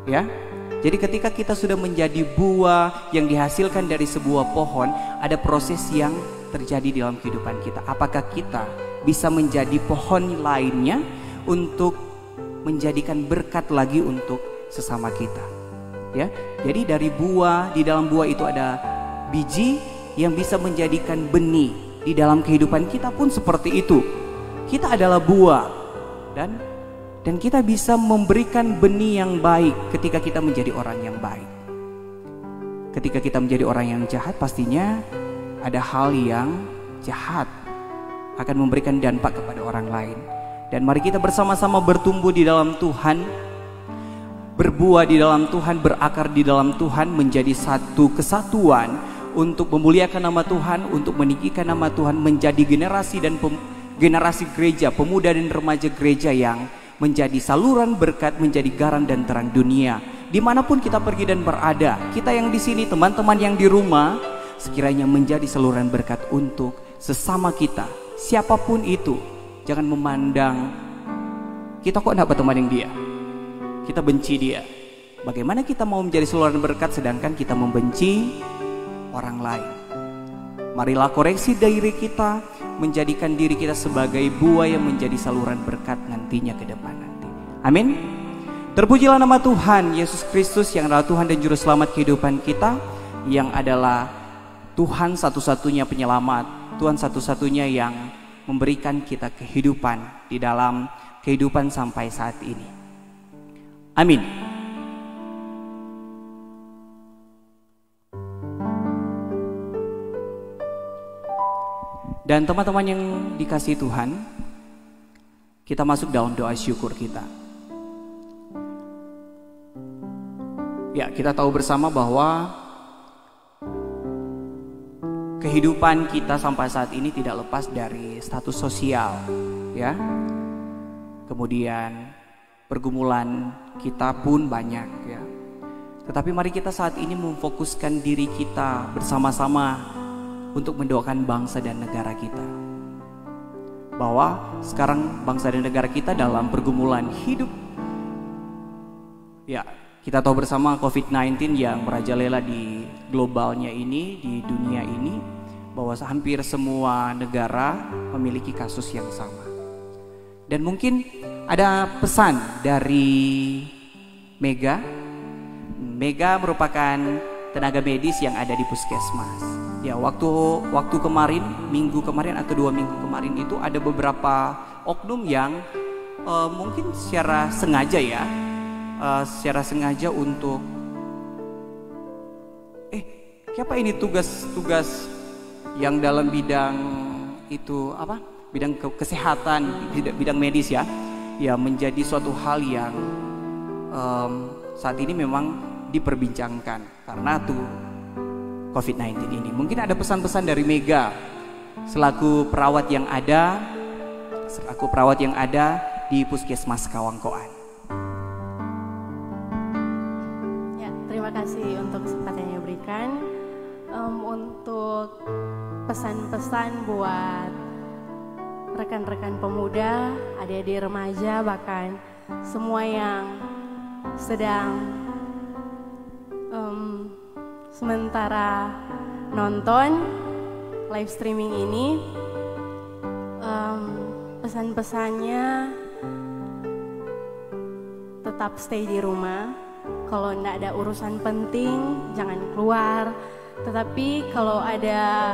Ya. Jadi ketika kita sudah menjadi buah yang dihasilkan dari sebuah pohon, ada proses yang terjadi dalam kehidupan kita. Apakah kita bisa menjadi pohon lainnya untuk menjadikan berkat lagi untuk sesama kita? Ya. Jadi dari buah, di dalam buah itu ada biji yang bisa menjadikan benih. Di dalam kehidupan kita pun seperti itu. Kita adalah buah dan kita bisa memberikan benih yang baik ketika kita menjadi orang yang baik. Ketika kita menjadi orang yang jahat, pastinya ada hal yang jahat akan memberikan dampak kepada orang lain. Dan mari kita bersama-sama bertumbuh di dalam Tuhan, berbuah di dalam Tuhan, berakar di dalam Tuhan, menjadi satu kesatuan untuk memuliakan nama Tuhan, untuk meninggikan nama Tuhan, menjadi generasi dan generasi gereja, pemuda dan remaja gereja yang menjadi saluran berkat, menjadi garam dan terang dunia. Dimanapun kita pergi dan berada, kita yang di sini, teman-teman yang di rumah, sekiranya menjadi saluran berkat untuk sesama kita, siapapun itu. Jangan memandang kita kok dapat teman yang dia, kita benci dia. Bagaimana kita mau menjadi saluran berkat sedangkan kita membenci orang lain? Marilah koreksi diri kita, menjadikan diri kita sebagai buah yang menjadi saluran berkat nantinya ke depan nanti. Amin. Terpujilah nama Tuhan Yesus Kristus yang adalah Tuhan dan Juru Selamat kehidupan kita, yang adalah Tuhan satu-satunya penyelamat, Tuhan satu-satunya yang memberikan kita kehidupan di dalam kehidupan sampai saat ini. Amin. Dan teman-teman yang dikasihi Tuhan, kita masuk dalam doa syukur kita. Ya, kita tahu bersama bahwa kehidupan kita sampai saat ini tidak lepas dari status sosial, ya. Kemudian pergumulan kita pun banyak, ya. Tetapi mari kita saat ini memfokuskan diri kita bersama-sama untuk mendoakan bangsa dan negara kita. Bahwa sekarang bangsa dan negara kita dalam pergumulan hidup. Ya, kita tahu bersama COVID-19 yang merajalela di globalnya ini, di dunia ini, bahwa hampir semua negara memiliki kasus yang sama. Dan mungkin ada pesan dari Mega. Mega merupakan tenaga medis yang ada di puskesmas. Ya, waktu kemarin, minggu kemarin atau 2 minggu kemarin itu ada beberapa oknum yang mungkin secara sengaja ya, secara sengaja untuk siapa ini tugas yang dalam bidang itu apa? Bidang kesehatan, bidang medis ya. Ya, menjadi suatu hal yang saat ini memang diperbincangkan karena tuh COVID-19 ini. Mungkin ada pesan-pesan dari Mega selaku perawat yang ada di Puskesmas Kawangkoan. Ya, terima kasih untuk kesempatan yang diberikan. Untuk pesan-pesan buat rekan-rekan pemuda, adik-adik remaja, bahkan semua yang sedang sementara nonton live streaming ini, pesan-pesannya tetap stay di rumah. Kalau enggak ada urusan penting, jangan keluar. Tetapi kalau ada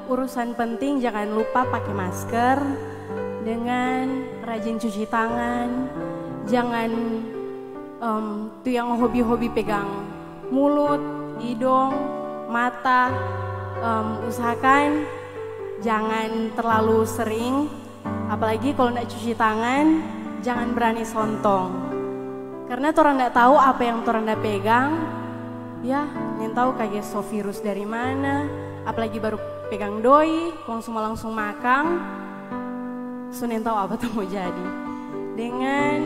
urusan penting, jangan lupa pakai masker dengan rajin cuci tangan. Jangan tuh yang hobi-hobi pegang mulut, hidung, mata. Usahakan jangan terlalu sering. Apalagi kalau enggak cuci tangan, jangan berani sontong. Karena orang enggak tahu apa yang orang enggak pegang. Ya, yang tahu kayak so virus dari mana. Apalagi baru pegang doi, semua langsung makan. So yang tahu apa tuh mau jadi. Dengan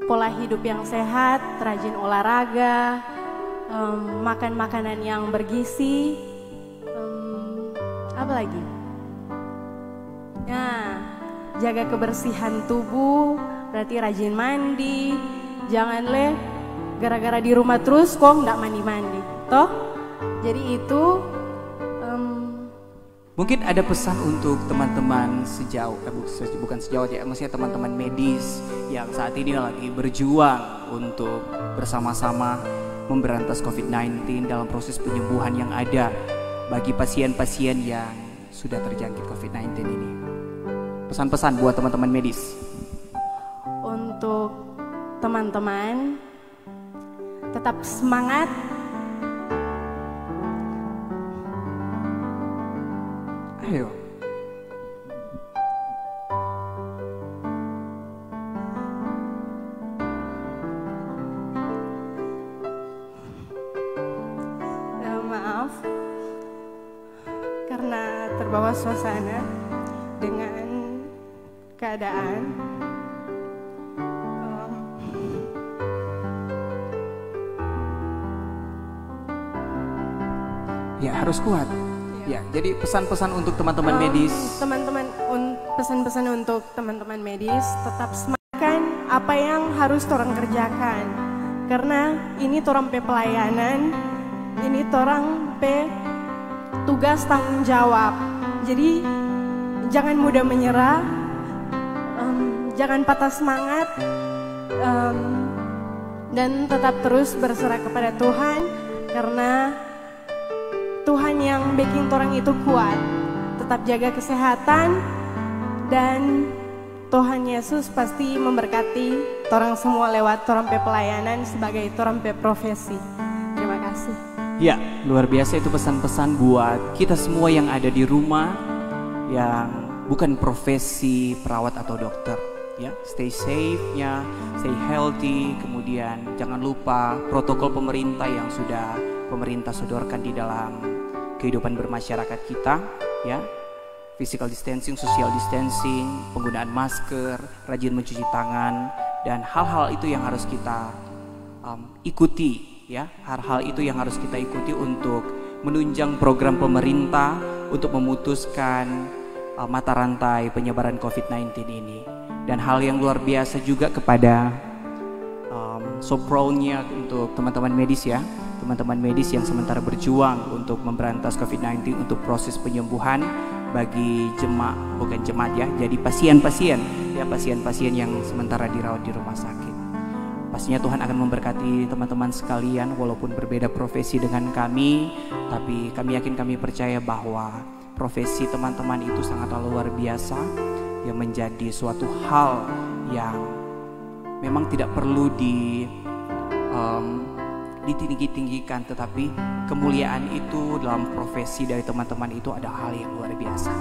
pola hidup yang sehat, rajin olahraga, makan makanan yang bergizi, apa lagi? Nah, jaga kebersihan tubuh, berarti rajin mandi. Jangan gara-gara di rumah terus kok nggak mandi-mandi, toh? Jadi itu mungkin ada pesan untuk teman-teman sejauh, bukan sejauh ya, maksudnya teman-teman medis yang saat ini lagi berjuang untuk bersama-sama memberantas COVID-19 dalam proses penyembuhan yang ada bagi pasien-pasien yang sudah terjangkit COVID-19 ini. Pesan-pesan buat teman-teman medis. Untuk teman-teman, tetap semangat. Ayo. Maaf, karena terbawa suasana dengan keadaan. Ya harus kuat. Ya, jadi pesan-pesan untuk teman-teman medis. Pesan-pesan untuk teman-teman medis, tetap semangatkan apa yang harus torang kerjakan. Karena ini torang pe pelayanan, ini torang pe tugas tanggung jawab. Jadi jangan mudah menyerah, jangan patah semangat, dan tetap terus berserah kepada Tuhan. Karena Tuhan yang bikin orang itu kuat. Tetap jaga kesehatan dan Tuhan Yesus pasti memberkati orang semua lewat orang pe pelayanan sebagai orang pe profesi. Terima kasih. Ya, luar biasa itu pesan-pesan buat kita semua yang ada di rumah yang bukan profesi perawat atau dokter. Ya, stay safe ya, stay healthy. Kemudian jangan lupa protokol pemerintah yang sudah pemerintah sodorkan di dalam kehidupan bermasyarakat kita, ya, physical distancing, social distancing, penggunaan masker, rajin mencuci tangan, dan hal-hal itu yang harus kita ikuti, ya, hal-hal itu yang harus kita ikuti untuk menunjang program pemerintah untuk memutuskan mata rantai penyebaran COVID-19 ini. Dan hal yang luar biasa juga kepada sopronya untuk teman-teman medis ya, teman-teman medis yang sementara berjuang untuk memberantas COVID-19 untuk proses penyembuhan bagi bukan jemaat ya, jadi pasien-pasien ya, pasien-pasien yang sementara dirawat di rumah sakit. Pastinya Tuhan akan memberkati teman-teman sekalian walaupun berbeda profesi dengan kami, tapi kami yakin, kami percaya bahwa profesi teman-teman itu sangatlah luar biasa, yang menjadi suatu hal yang memang tidak perlu ditinggi-tinggikan, tetapi kemuliaan itu dalam profesi dari teman-teman itu ada hal yang luar biasa.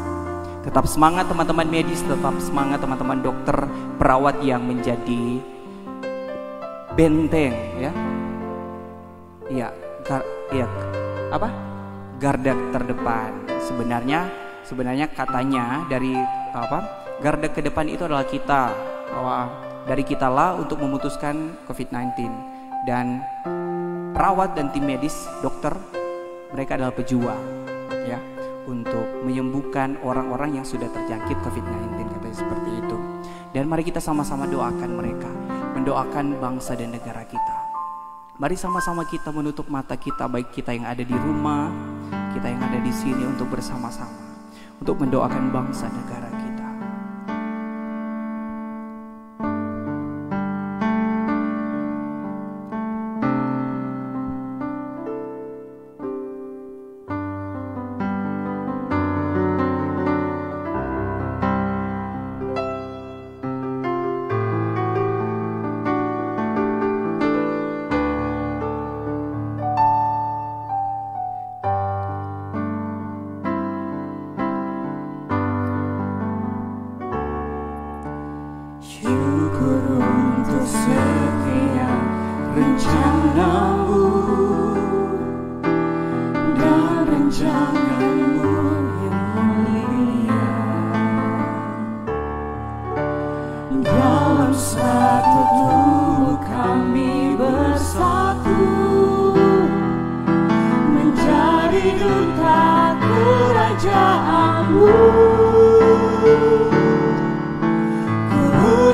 Tetap semangat teman-teman medis, tetap semangat teman-teman dokter, perawat yang menjadi benteng ya. Garda terdepan. Sebenarnya katanya dari garda ke depan itu adalah kita, bahwa dari kitalah untuk memutuskan COVID-19, dan perawat dan tim medis, dokter, mereka adalah pejuang ya, untuk menyembuhkan orang-orang yang sudah terjangkit COVID-19, katanya seperti itu. Dan mari kita sama-sama doakan mereka, mendoakan bangsa dan negara kita. Mari sama-sama kita menutup mata kita, baik kita yang ada di rumah, kita yang ada di sini, untuk bersama-sama untuk mendoakan bangsa negara kita.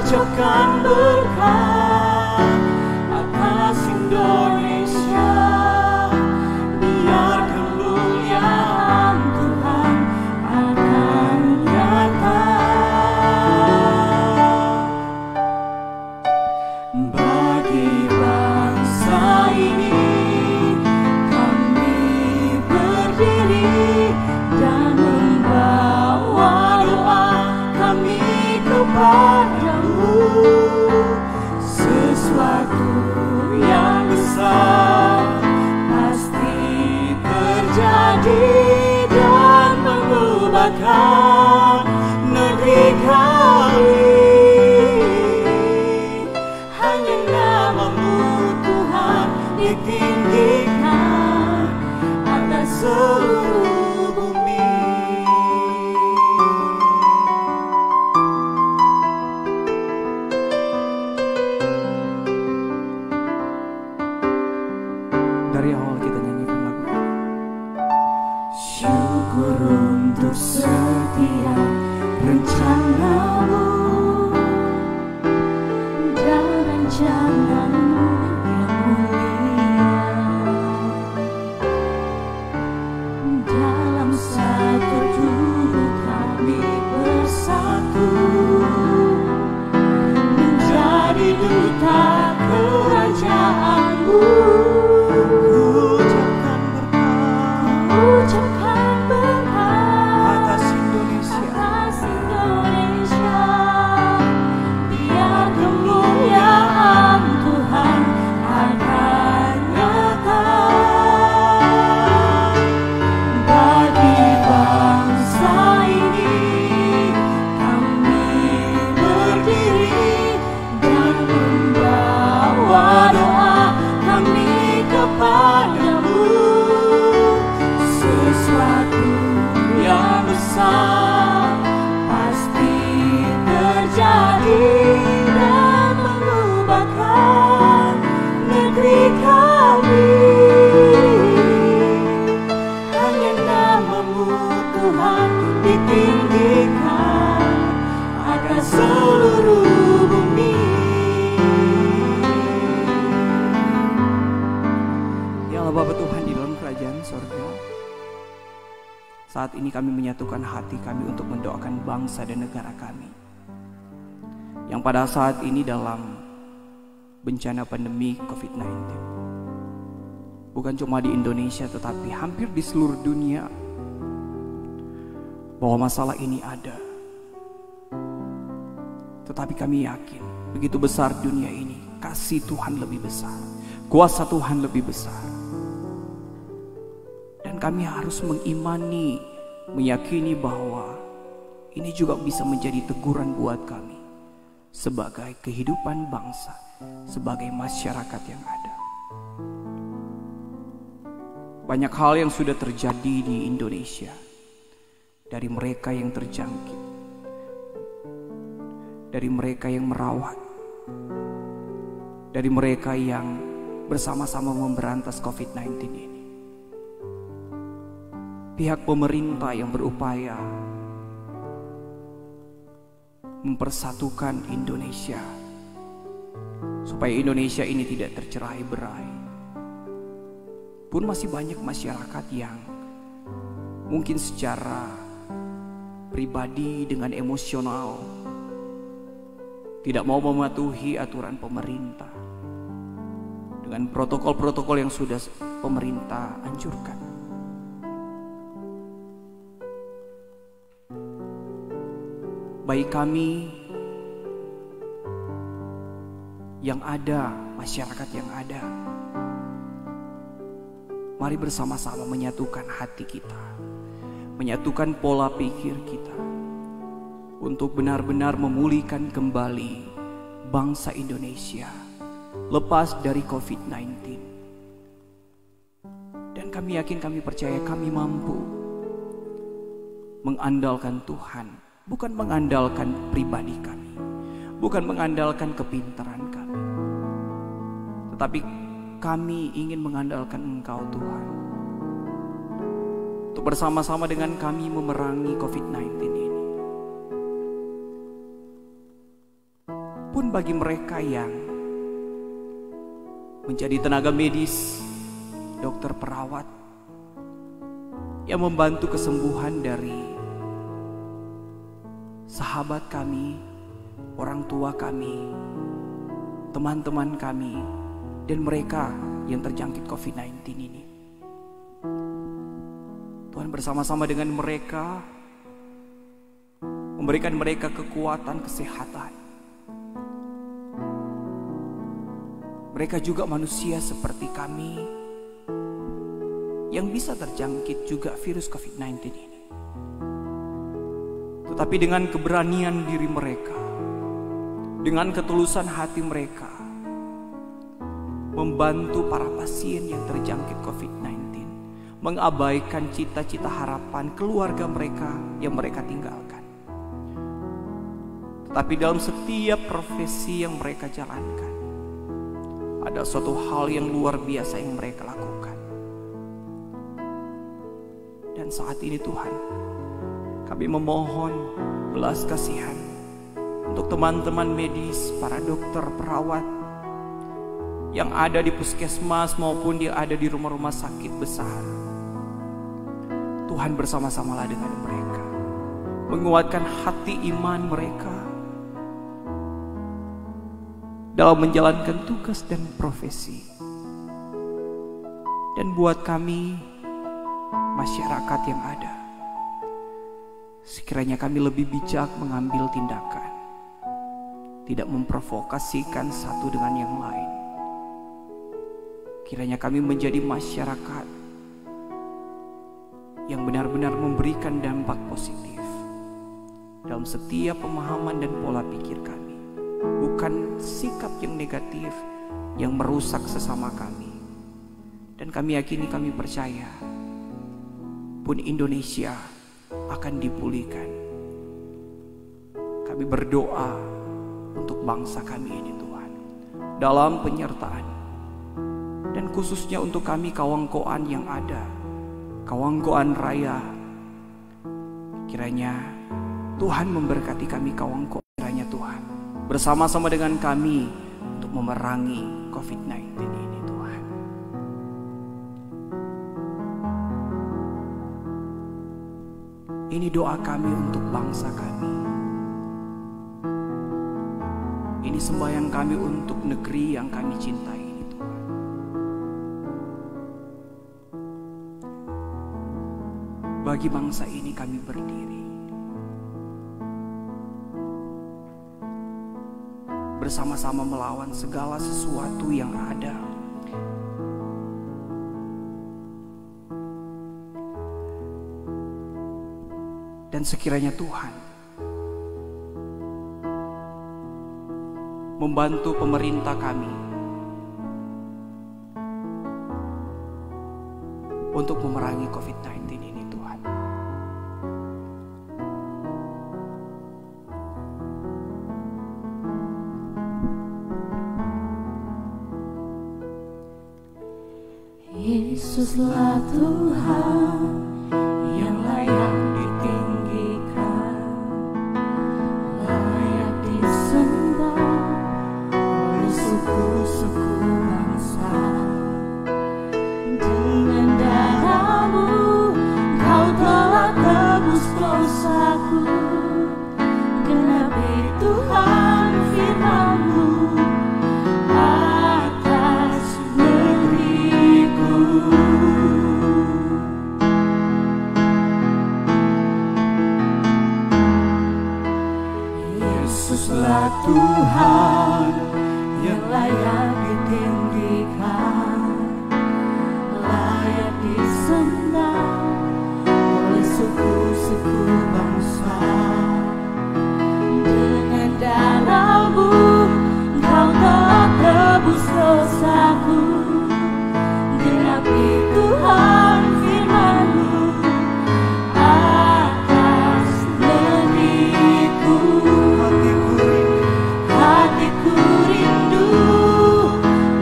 Ucapkan berkat atas Indonesia, biar kemuliaan Tuhan akan nyata. Bagi bangsa ini kami berdiri dan membawa doa kami kepadamu. Sesuatu yang besar pasti terjadi dan mengubahkan negeri kami. Hanya namamu Tuhan ditinggikan atas seluruh bumi. Dari awal kita nyanyikan lagu ini. Syukur untuk setiap rencanamu dan rancanganmu yang mulia. Dalam satu tubuh kami bersatu, menjadi duta kerajaanmu. Ucapkan berkat Atas Indonesia, atas Indonesia, biar kemuliaan Tuhan akan nyata. Bagi bangsa ini kami berdiri dan membawa doa kami kepadamu. Sesuatu yang besar pasti terjadi dan mengubahkan negeri kami. Hanya namamu Tuhan ditinggikan atas seluruh bumi. Ya Allah Bapa Tuhan di dalam kerajaan sorga, saat ini kami menyatukan hati kami untuk mendoakan bangsa dan negara kami yang pada saat ini dalam bencana pandemi COVID-19. Bukan cuma di Indonesia tetapi hampir di seluruh dunia, bahwa masalah ini ada. Tetapi kami yakin begitu besar dunia ini, kasih Tuhan lebih besar, kuasa Tuhan lebih besar. Dan kami harus mengimani, meyakini bahwa ini juga bisa menjadi teguran buat kami sebagai kehidupan bangsa, sebagai masyarakat yang ada. Banyak hal yang sudah terjadi di Indonesia, dari mereka yang terjangkit, dari mereka yang merawat, dari mereka yang bersama-sama memberantas COVID-19 ini. Pihak pemerintah yang berupaya mempersatukan Indonesia supaya Indonesia ini tidak tercerai-berai. Pun masih banyak masyarakat yang mungkin secara pribadi dengan emosional tidak mau mematuhi aturan pemerintah dengan protokol-protokol yang sudah pemerintah anjurkan. Baik kami yang ada, masyarakat yang ada, mari bersama-sama menyatukan hati kita, menyatukan pola pikir kita untuk benar-benar memulihkan kembali bangsa Indonesia lepas dari COVID-19. Dan kami yakin, kami percaya kami mampu mengandalkan Tuhan, bukan mengandalkan pribadi kami, bukan mengandalkan kepintaran kami, tetapi kami ingin mengandalkan Engkau Tuhan, untuk untuk bersama-sama dengan kami memerangi COVID-19 ini. Pun bagi mereka yang menjadi tenaga medis, dokter, perawat, yang membantu kesembuhan dari sahabat kami, orang tua kami, teman-teman kami, dan mereka yang terjangkit COVID-19 ini. Tuhan bersama-sama dengan mereka, memberikan mereka kekuatan, kesehatan. Mereka juga manusia seperti kami yang bisa terjangkit juga virus COVID-19 ini. Tetapi dengan keberanian diri mereka, dengan ketulusan hati mereka, membantu para pasien yang terjangkit COVID-19, mengabaikan cita-cita harapan keluarga mereka yang mereka tinggalkan. Tetapi dalam setiap profesi yang mereka jalankan, ada suatu hal yang luar biasa yang mereka lakukan. Dan saat ini Tuhan, kami memohon belas kasihan untuk teman-teman medis, para dokter, perawat yang ada di puskesmas maupun yang ada di rumah-rumah sakit besar. Tuhan bersama-samalah dengan mereka, menguatkan hati iman mereka dalam menjalankan tugas dan profesi. Dan buat kami, masyarakat yang ada, sekiranya kami lebih bijak mengambil tindakan, tidak memprovokasikan satu dengan yang lain. Kiranya kami menjadi masyarakat yang benar-benar memberikan dampak positif dalam setiap pemahaman dan pola pikir kami. Bukan sikap yang negatif yang merusak sesama kami. Dan kami yakini, kami percaya pun Indonesia akan dipulihkan. Kami berdoa untuk bangsa kami ini Tuhan, dalam penyertaan, dan khususnya untuk kami Kawangkoan yang ada, Kawangkoan Raya. Kiranya Tuhan memberkati kami Kawangkoan Raya Tuhan, bersama-sama dengan kami untuk memerangi COVID-19 ini Tuhan. Ini doa kami untuk bangsa kami. Ini sembahyang kami untuk negeri yang kami cintai ini Tuhan. Bagi bangsa ini kami berdiri, bersama-sama melawan segala sesuatu yang ada. Dan sekiranya Tuhan membantu pemerintah kami untuk memerangi COVID-19 ini Tuhan. Yesuslah Tuhan yang layak ditinggikan, layak disembah oleh suku-suku bangsa. Dengan darah-Mu Kau telah tebus dosaku, genapi Tuhan firman-Mu atas negeriku. Yesuslah Tuhan yang layak ditinggikan, layak disembah oleh suku-suku bangsa. Dengan darah-Mu Kau telah tebus dosaku, genapi Tuhan firman-Mu atas negeriku. Hatiku rindu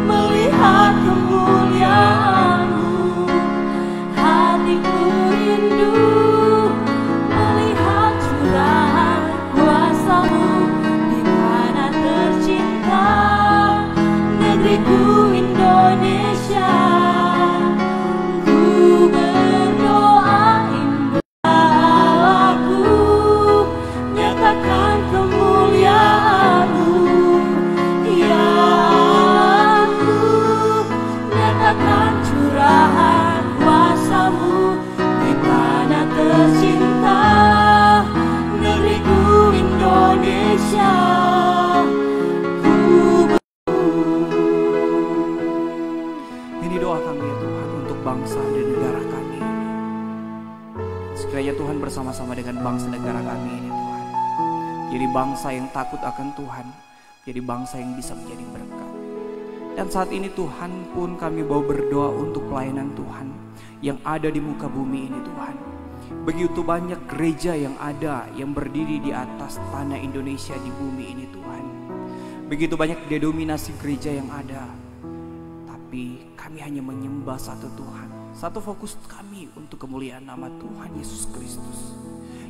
melihat kemuliaan-Mu, hatiku rindu negara kami ini Tuhan. Jadi bangsa yang takut akan Tuhan, jadi bangsa yang bisa menjadi berkat. Dan saat ini Tuhan pun kami mau berdoa untuk pelayanan Tuhan yang ada di muka bumi ini Tuhan. Begitu banyak gereja yang ada yang berdiri di atas tanah Indonesia di bumi ini Tuhan. Begitu banyak denominasi gereja yang ada. Tapi kami hanya menyembah satu Tuhan. Satu fokus kami untuk kemuliaan nama Tuhan Yesus Kristus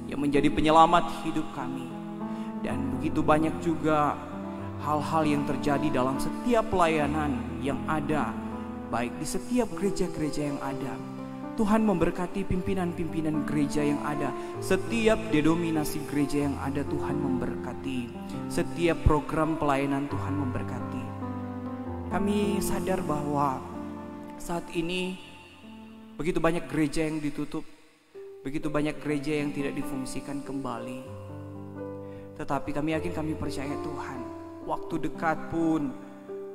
yang menjadi penyelamat hidup kami. Dan begitu banyak juga hal-hal yang terjadi dalam setiap pelayanan yang ada, baik di setiap gereja-gereja yang ada. Tuhan memberkati pimpinan-pimpinan gereja yang ada, setiap denominasi gereja yang ada Tuhan memberkati, setiap program pelayanan Tuhan memberkati. Kami sadar bahwa saat ini begitu banyak gereja yang ditutup, begitu banyak gereja yang tidak difungsikan kembali. Tetapi kami yakin, kami percaya Tuhan, waktu dekat pun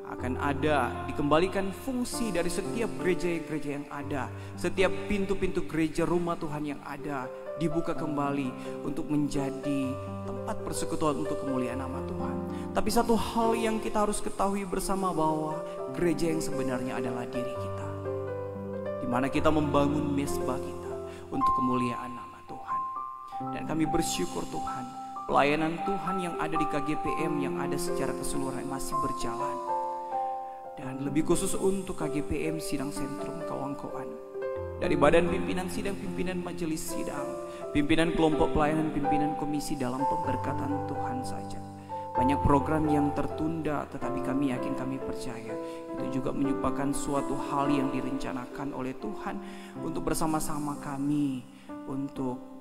akan ada dikembalikan fungsi dari setiap gereja-gereja yang ada. Setiap pintu-pintu gereja rumah Tuhan yang ada dibuka kembali untuk menjadi tempat persekutuan untuk kemuliaan nama Tuhan. Tapi satu hal yang kita harus ketahui bersama, bahwa gereja yang sebenarnya adalah diri kita, di mana kita membangun mesbah kita untuk kemuliaan nama Tuhan. Dan kami bersyukur Tuhan, pelayanan Tuhan yang ada di KGPM yang ada secara keseluruhan masih berjalan. Dan lebih khusus untuk KGPM Sidang Sentrum Kawangkoan, dari badan pimpinan sidang, pimpinan majelis sidang, pimpinan kelompok pelayanan, pimpinan komisi dalam pemberkatan Tuhan saja. Banyak program yang tertunda, tetapi kami yakin, kami percaya itu juga merupakan suatu hal yang direncanakan oleh Tuhan untuk bersama-sama kami untuk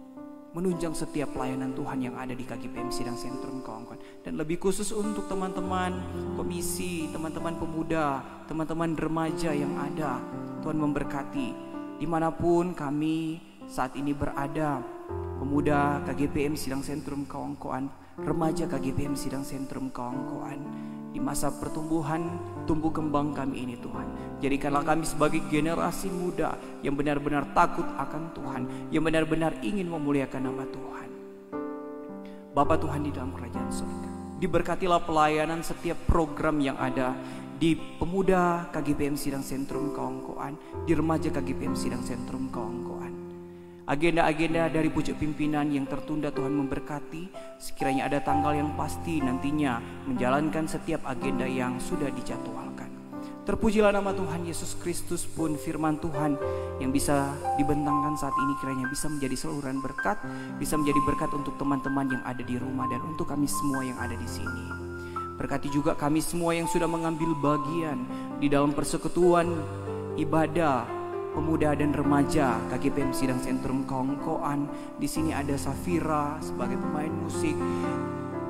menunjang setiap pelayanan Tuhan yang ada di KGPM Sidang Sentrum Kawangkoan. Dan lebih khusus untuk teman-teman komisi, teman-teman pemuda, teman-teman remaja yang ada. Tuhan memberkati dimanapun kami saat ini berada. Pemuda KGPM Sidang Sentrum Kawangkoan, remaja KGPM Sidang Sentrum Kawangkoan, di masa pertumbuhan tumbuh kembang kami ini Tuhan, jadikanlah kami sebagai generasi muda yang benar-benar takut akan Tuhan, yang benar-benar ingin memuliakan nama Tuhan. Bapa Tuhan di dalam kerajaan surga, diberkatilah pelayanan setiap program yang ada di pemuda KGPM Sidang Sentrum Kawangkoan, di remaja KGPM Sidang Sentrum Kawangkoan. Agenda-agenda dari pucuk pimpinan yang tertunda Tuhan memberkati, sekiranya ada tanggal yang pasti nantinya menjalankan setiap agenda yang sudah dijadwalkan. Terpujilah nama Tuhan Yesus Kristus. Pun firman Tuhan yang bisa dibentangkan saat ini kiranya bisa menjadi saluran berkat, bisa menjadi berkat untuk teman-teman yang ada di rumah dan untuk kami semua yang ada di sini. Berkati juga kami semua yang sudah mengambil bagian di dalam persekutuan ibadah pemuda dan remaja KGPM Sidang Sentrum Kawangkoan. Di sini ada Safira sebagai pemain musik,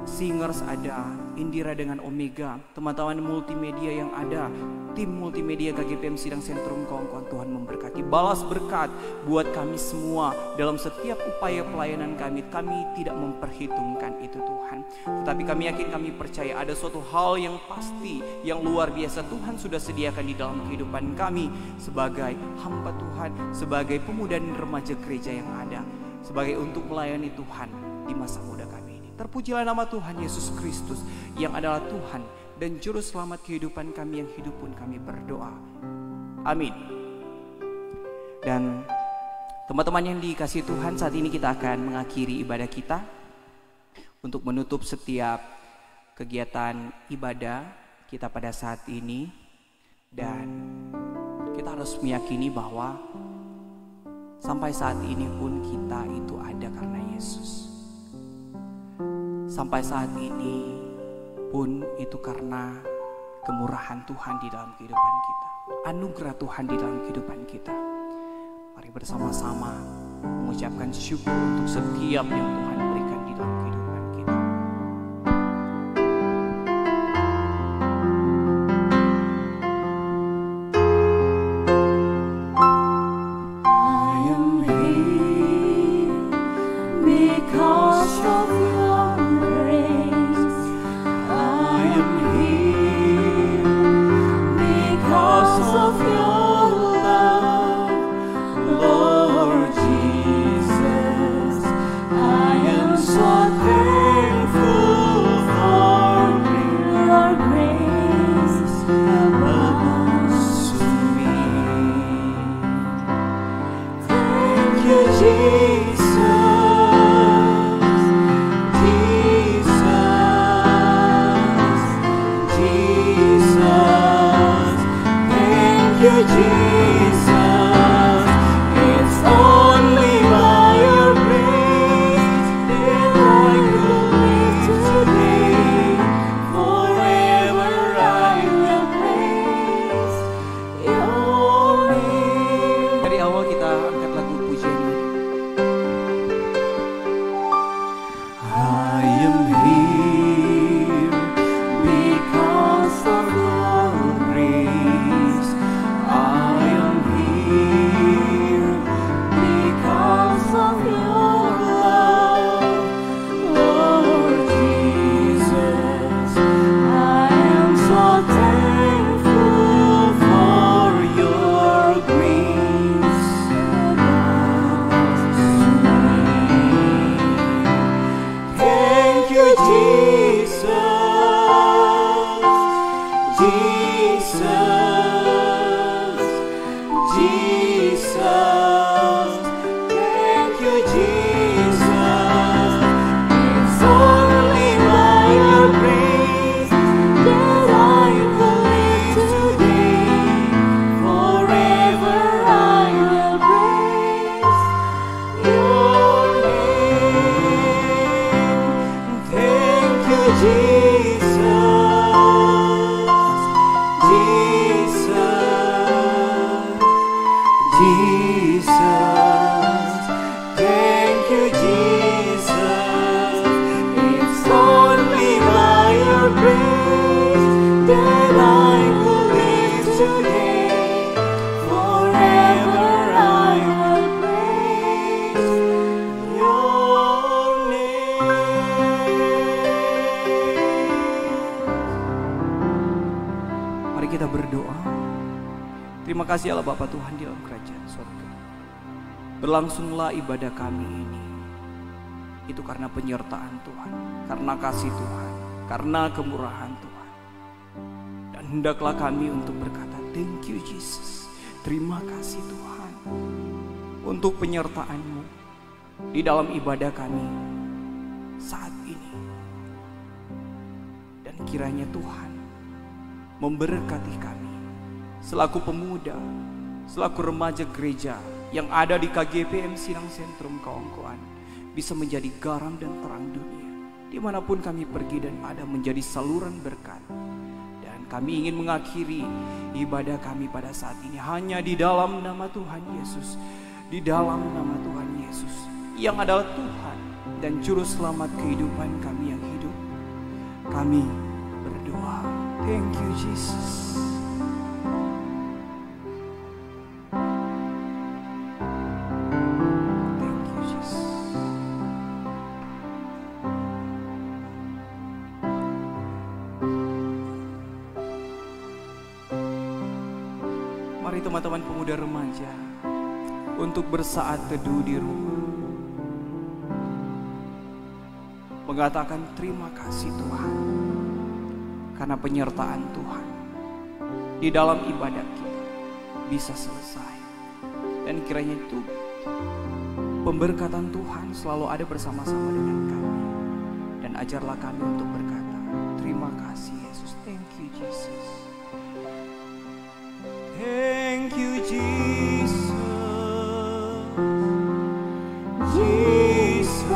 singers ada Indira dengan Omega, teman-teman multimedia yang ada, tim multimedia KGPM Sidang Sentrum Kawangkoan. Tuhan memberkati, balas berkat buat kami semua dalam setiap upaya pelayanan kami. Kami tidak memperhitungkan itu Tuhan, tetapi kami yakin, kami percaya ada suatu hal yang pasti, yang luar biasa Tuhan sudah sediakan di dalam kehidupan kami sebagai hamba Tuhan, sebagai pemuda dan remaja gereja yang ada, sebagai untuk melayani Tuhan di masa muda kami. Terpujilah nama Tuhan Yesus Kristus yang adalah Tuhan dan Juru Selamat kehidupan kami, yang hidup pun kami berdoa. Amin. Dan teman-teman yang dikasihi Tuhan, saat ini kita akan mengakhiri ibadah kita untuk menutup setiap kegiatan ibadah kita pada saat ini. Dan kita harus meyakini bahwa sampai saat ini pun kita itu ada karena Yesus. Sampai saat ini pun itu karena kemurahan Tuhan di dalam kehidupan kita, anugerah Tuhan di dalam kehidupan kita. Mari bersama-sama mengucapkan syukur untuk setiap yang Tuhan berikan di dalam kehidupan kita. I am here because of your grace. I am here because of your love, Lord Jesus. I am here because of your grace. I am here because of your love, Lord Jesus. I am so thankful for your grace. Thank you, Jesus. Jesus, Jesus. Thank you, Jesus. It's only by your grace that I can live today. Forever I will praise your name. Thank you, Jesus. Jesus, Jesus. Thank you, Jesus. It's only by your grace that I could live today. Forever I will praise your name. Mari kita berdoa. Terima kasih Allah Bapa Tuhan di dalam kerajaan surga. Berlangsunglah ibadah kami ini. Itu karena penyertaan Tuhan, karena kasih Tuhan, karena kemurahan Tuhan. Dan hendaklah kami untuk berkata, thank you Jesus. Terima kasih Tuhan untuk penyertaan-Mu di dalam ibadah kami saat ini. Dan kiranya Tuhan memberkati kami selaku pemuda, selaku remaja gereja yang ada di KGPM Sinang Sentrum Kaongkoan, bisa menjadi garam dan terang dunia dimanapun kami pergi, dan ada menjadi saluran berkat. Dan kami ingin mengakhiri ibadah kami pada saat ini hanya di dalam nama Tuhan Yesus, di dalam nama Tuhan Yesus yang adalah Tuhan dan Juru Selamat kehidupan kami yang hidup. Kami berdoa, thank you Jesus. Mari teman-teman pemuda remaja untuk bersaat teduh di rumah, mengatakan terima kasih Tuhan karena penyertaan Tuhan di dalam ibadah kita bisa selesai. Dan kiranya itu pemberkatan Tuhan selalu ada bersama-sama dengan kami. Dan ajarlah kami untuk berkata terima kasih Yesus. Thank you Jesus. Thank you Jesus. Jesus,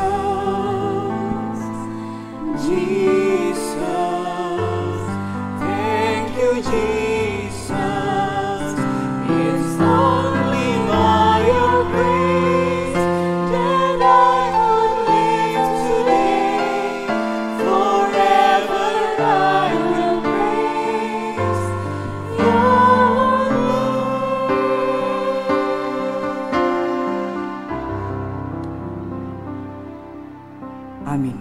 Jesus. Thank you Jesus. It's only by your grace that I could live today. Forever I will praise your name. Amin.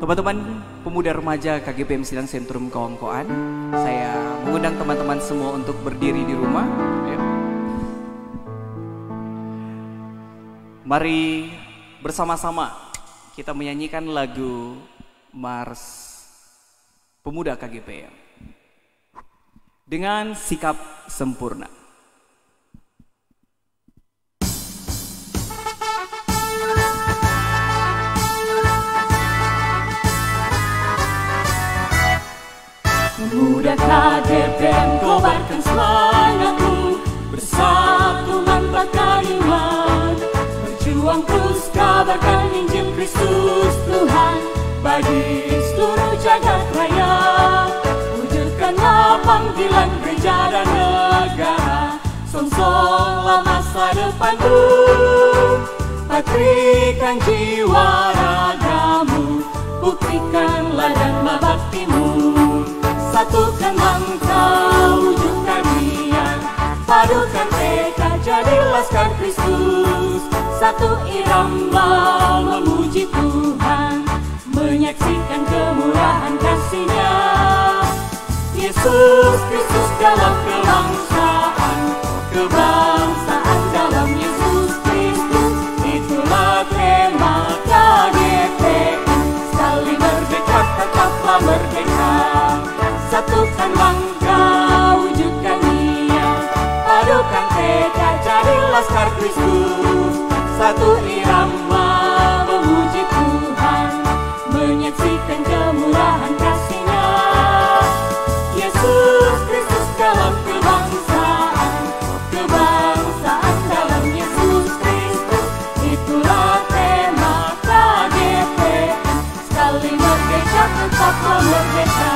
Teman-teman pemuda remaja KGPM Sinang Sentrum Kaongkoan, saya mengundang teman-teman semua untuk berdiri di rumah. Ayo. Mari bersama-sama kita menyanyikan lagu Mars Pemuda KGPM dengan sikap sempurna. Pemuda KGPM, kobarkan semangatmu, bersatu mantapkan iman, berjuang terus kabarkan Injil Kristus Tuhan bagi seluruh jagat raya. Wujudkanlah panggilan gereja dan negara, songsonglah masa depanmu, patrikan jiwa rakyat. buktikanlah dharma baktimu. Satukan bangsa, wujudkan Dia, padukan tekad jadi laskar Kristus. Satu irama memuji Tuhan, menyaksikan kemurahan kasih-Nya. Yesus Kristus dalam kebangsaan, kebangsaan dalam Yesus Kristus. Itulah tema KGPM, sekali merdeka tetaplah merdeka. Satukan langkah, wujudkan Dia, padukan tekad jadi laskar Kristus. Satu irama memuji Tuhan, menyaksikan kemurahan kasih-Nya. Yesus Kristus dalam kebangsaan, kebangsaan dalam Yesus Kristus. Itulah tema KGPM, sekali merdeka tetaplah merdeka.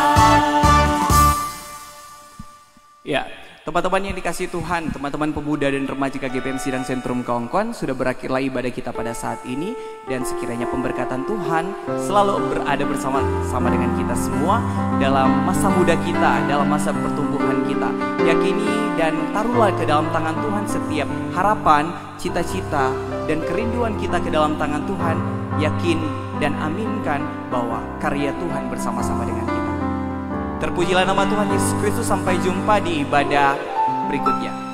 Ya, teman-teman yang dikasihi Tuhan, teman-teman pemuda dan remaja KGPM Sidang Sentrum Kongkon, sudah berakhirlah ibadah kita pada saat ini. Dan sekiranya pemberkatan Tuhan selalu berada bersama-sama dengan kita semua dalam masa muda kita, dalam masa pertumbuhan kita. Yakini dan taruhlah ke dalam tangan Tuhan setiap harapan, cita-cita, dan kerinduan kita ke dalam tangan Tuhan. Yakin dan aminkan bahwa karya Tuhan bersama-sama dengan kita. Terpujilah nama Tuhan Yesus Kristus. Sampai jumpa di ibadah berikutnya.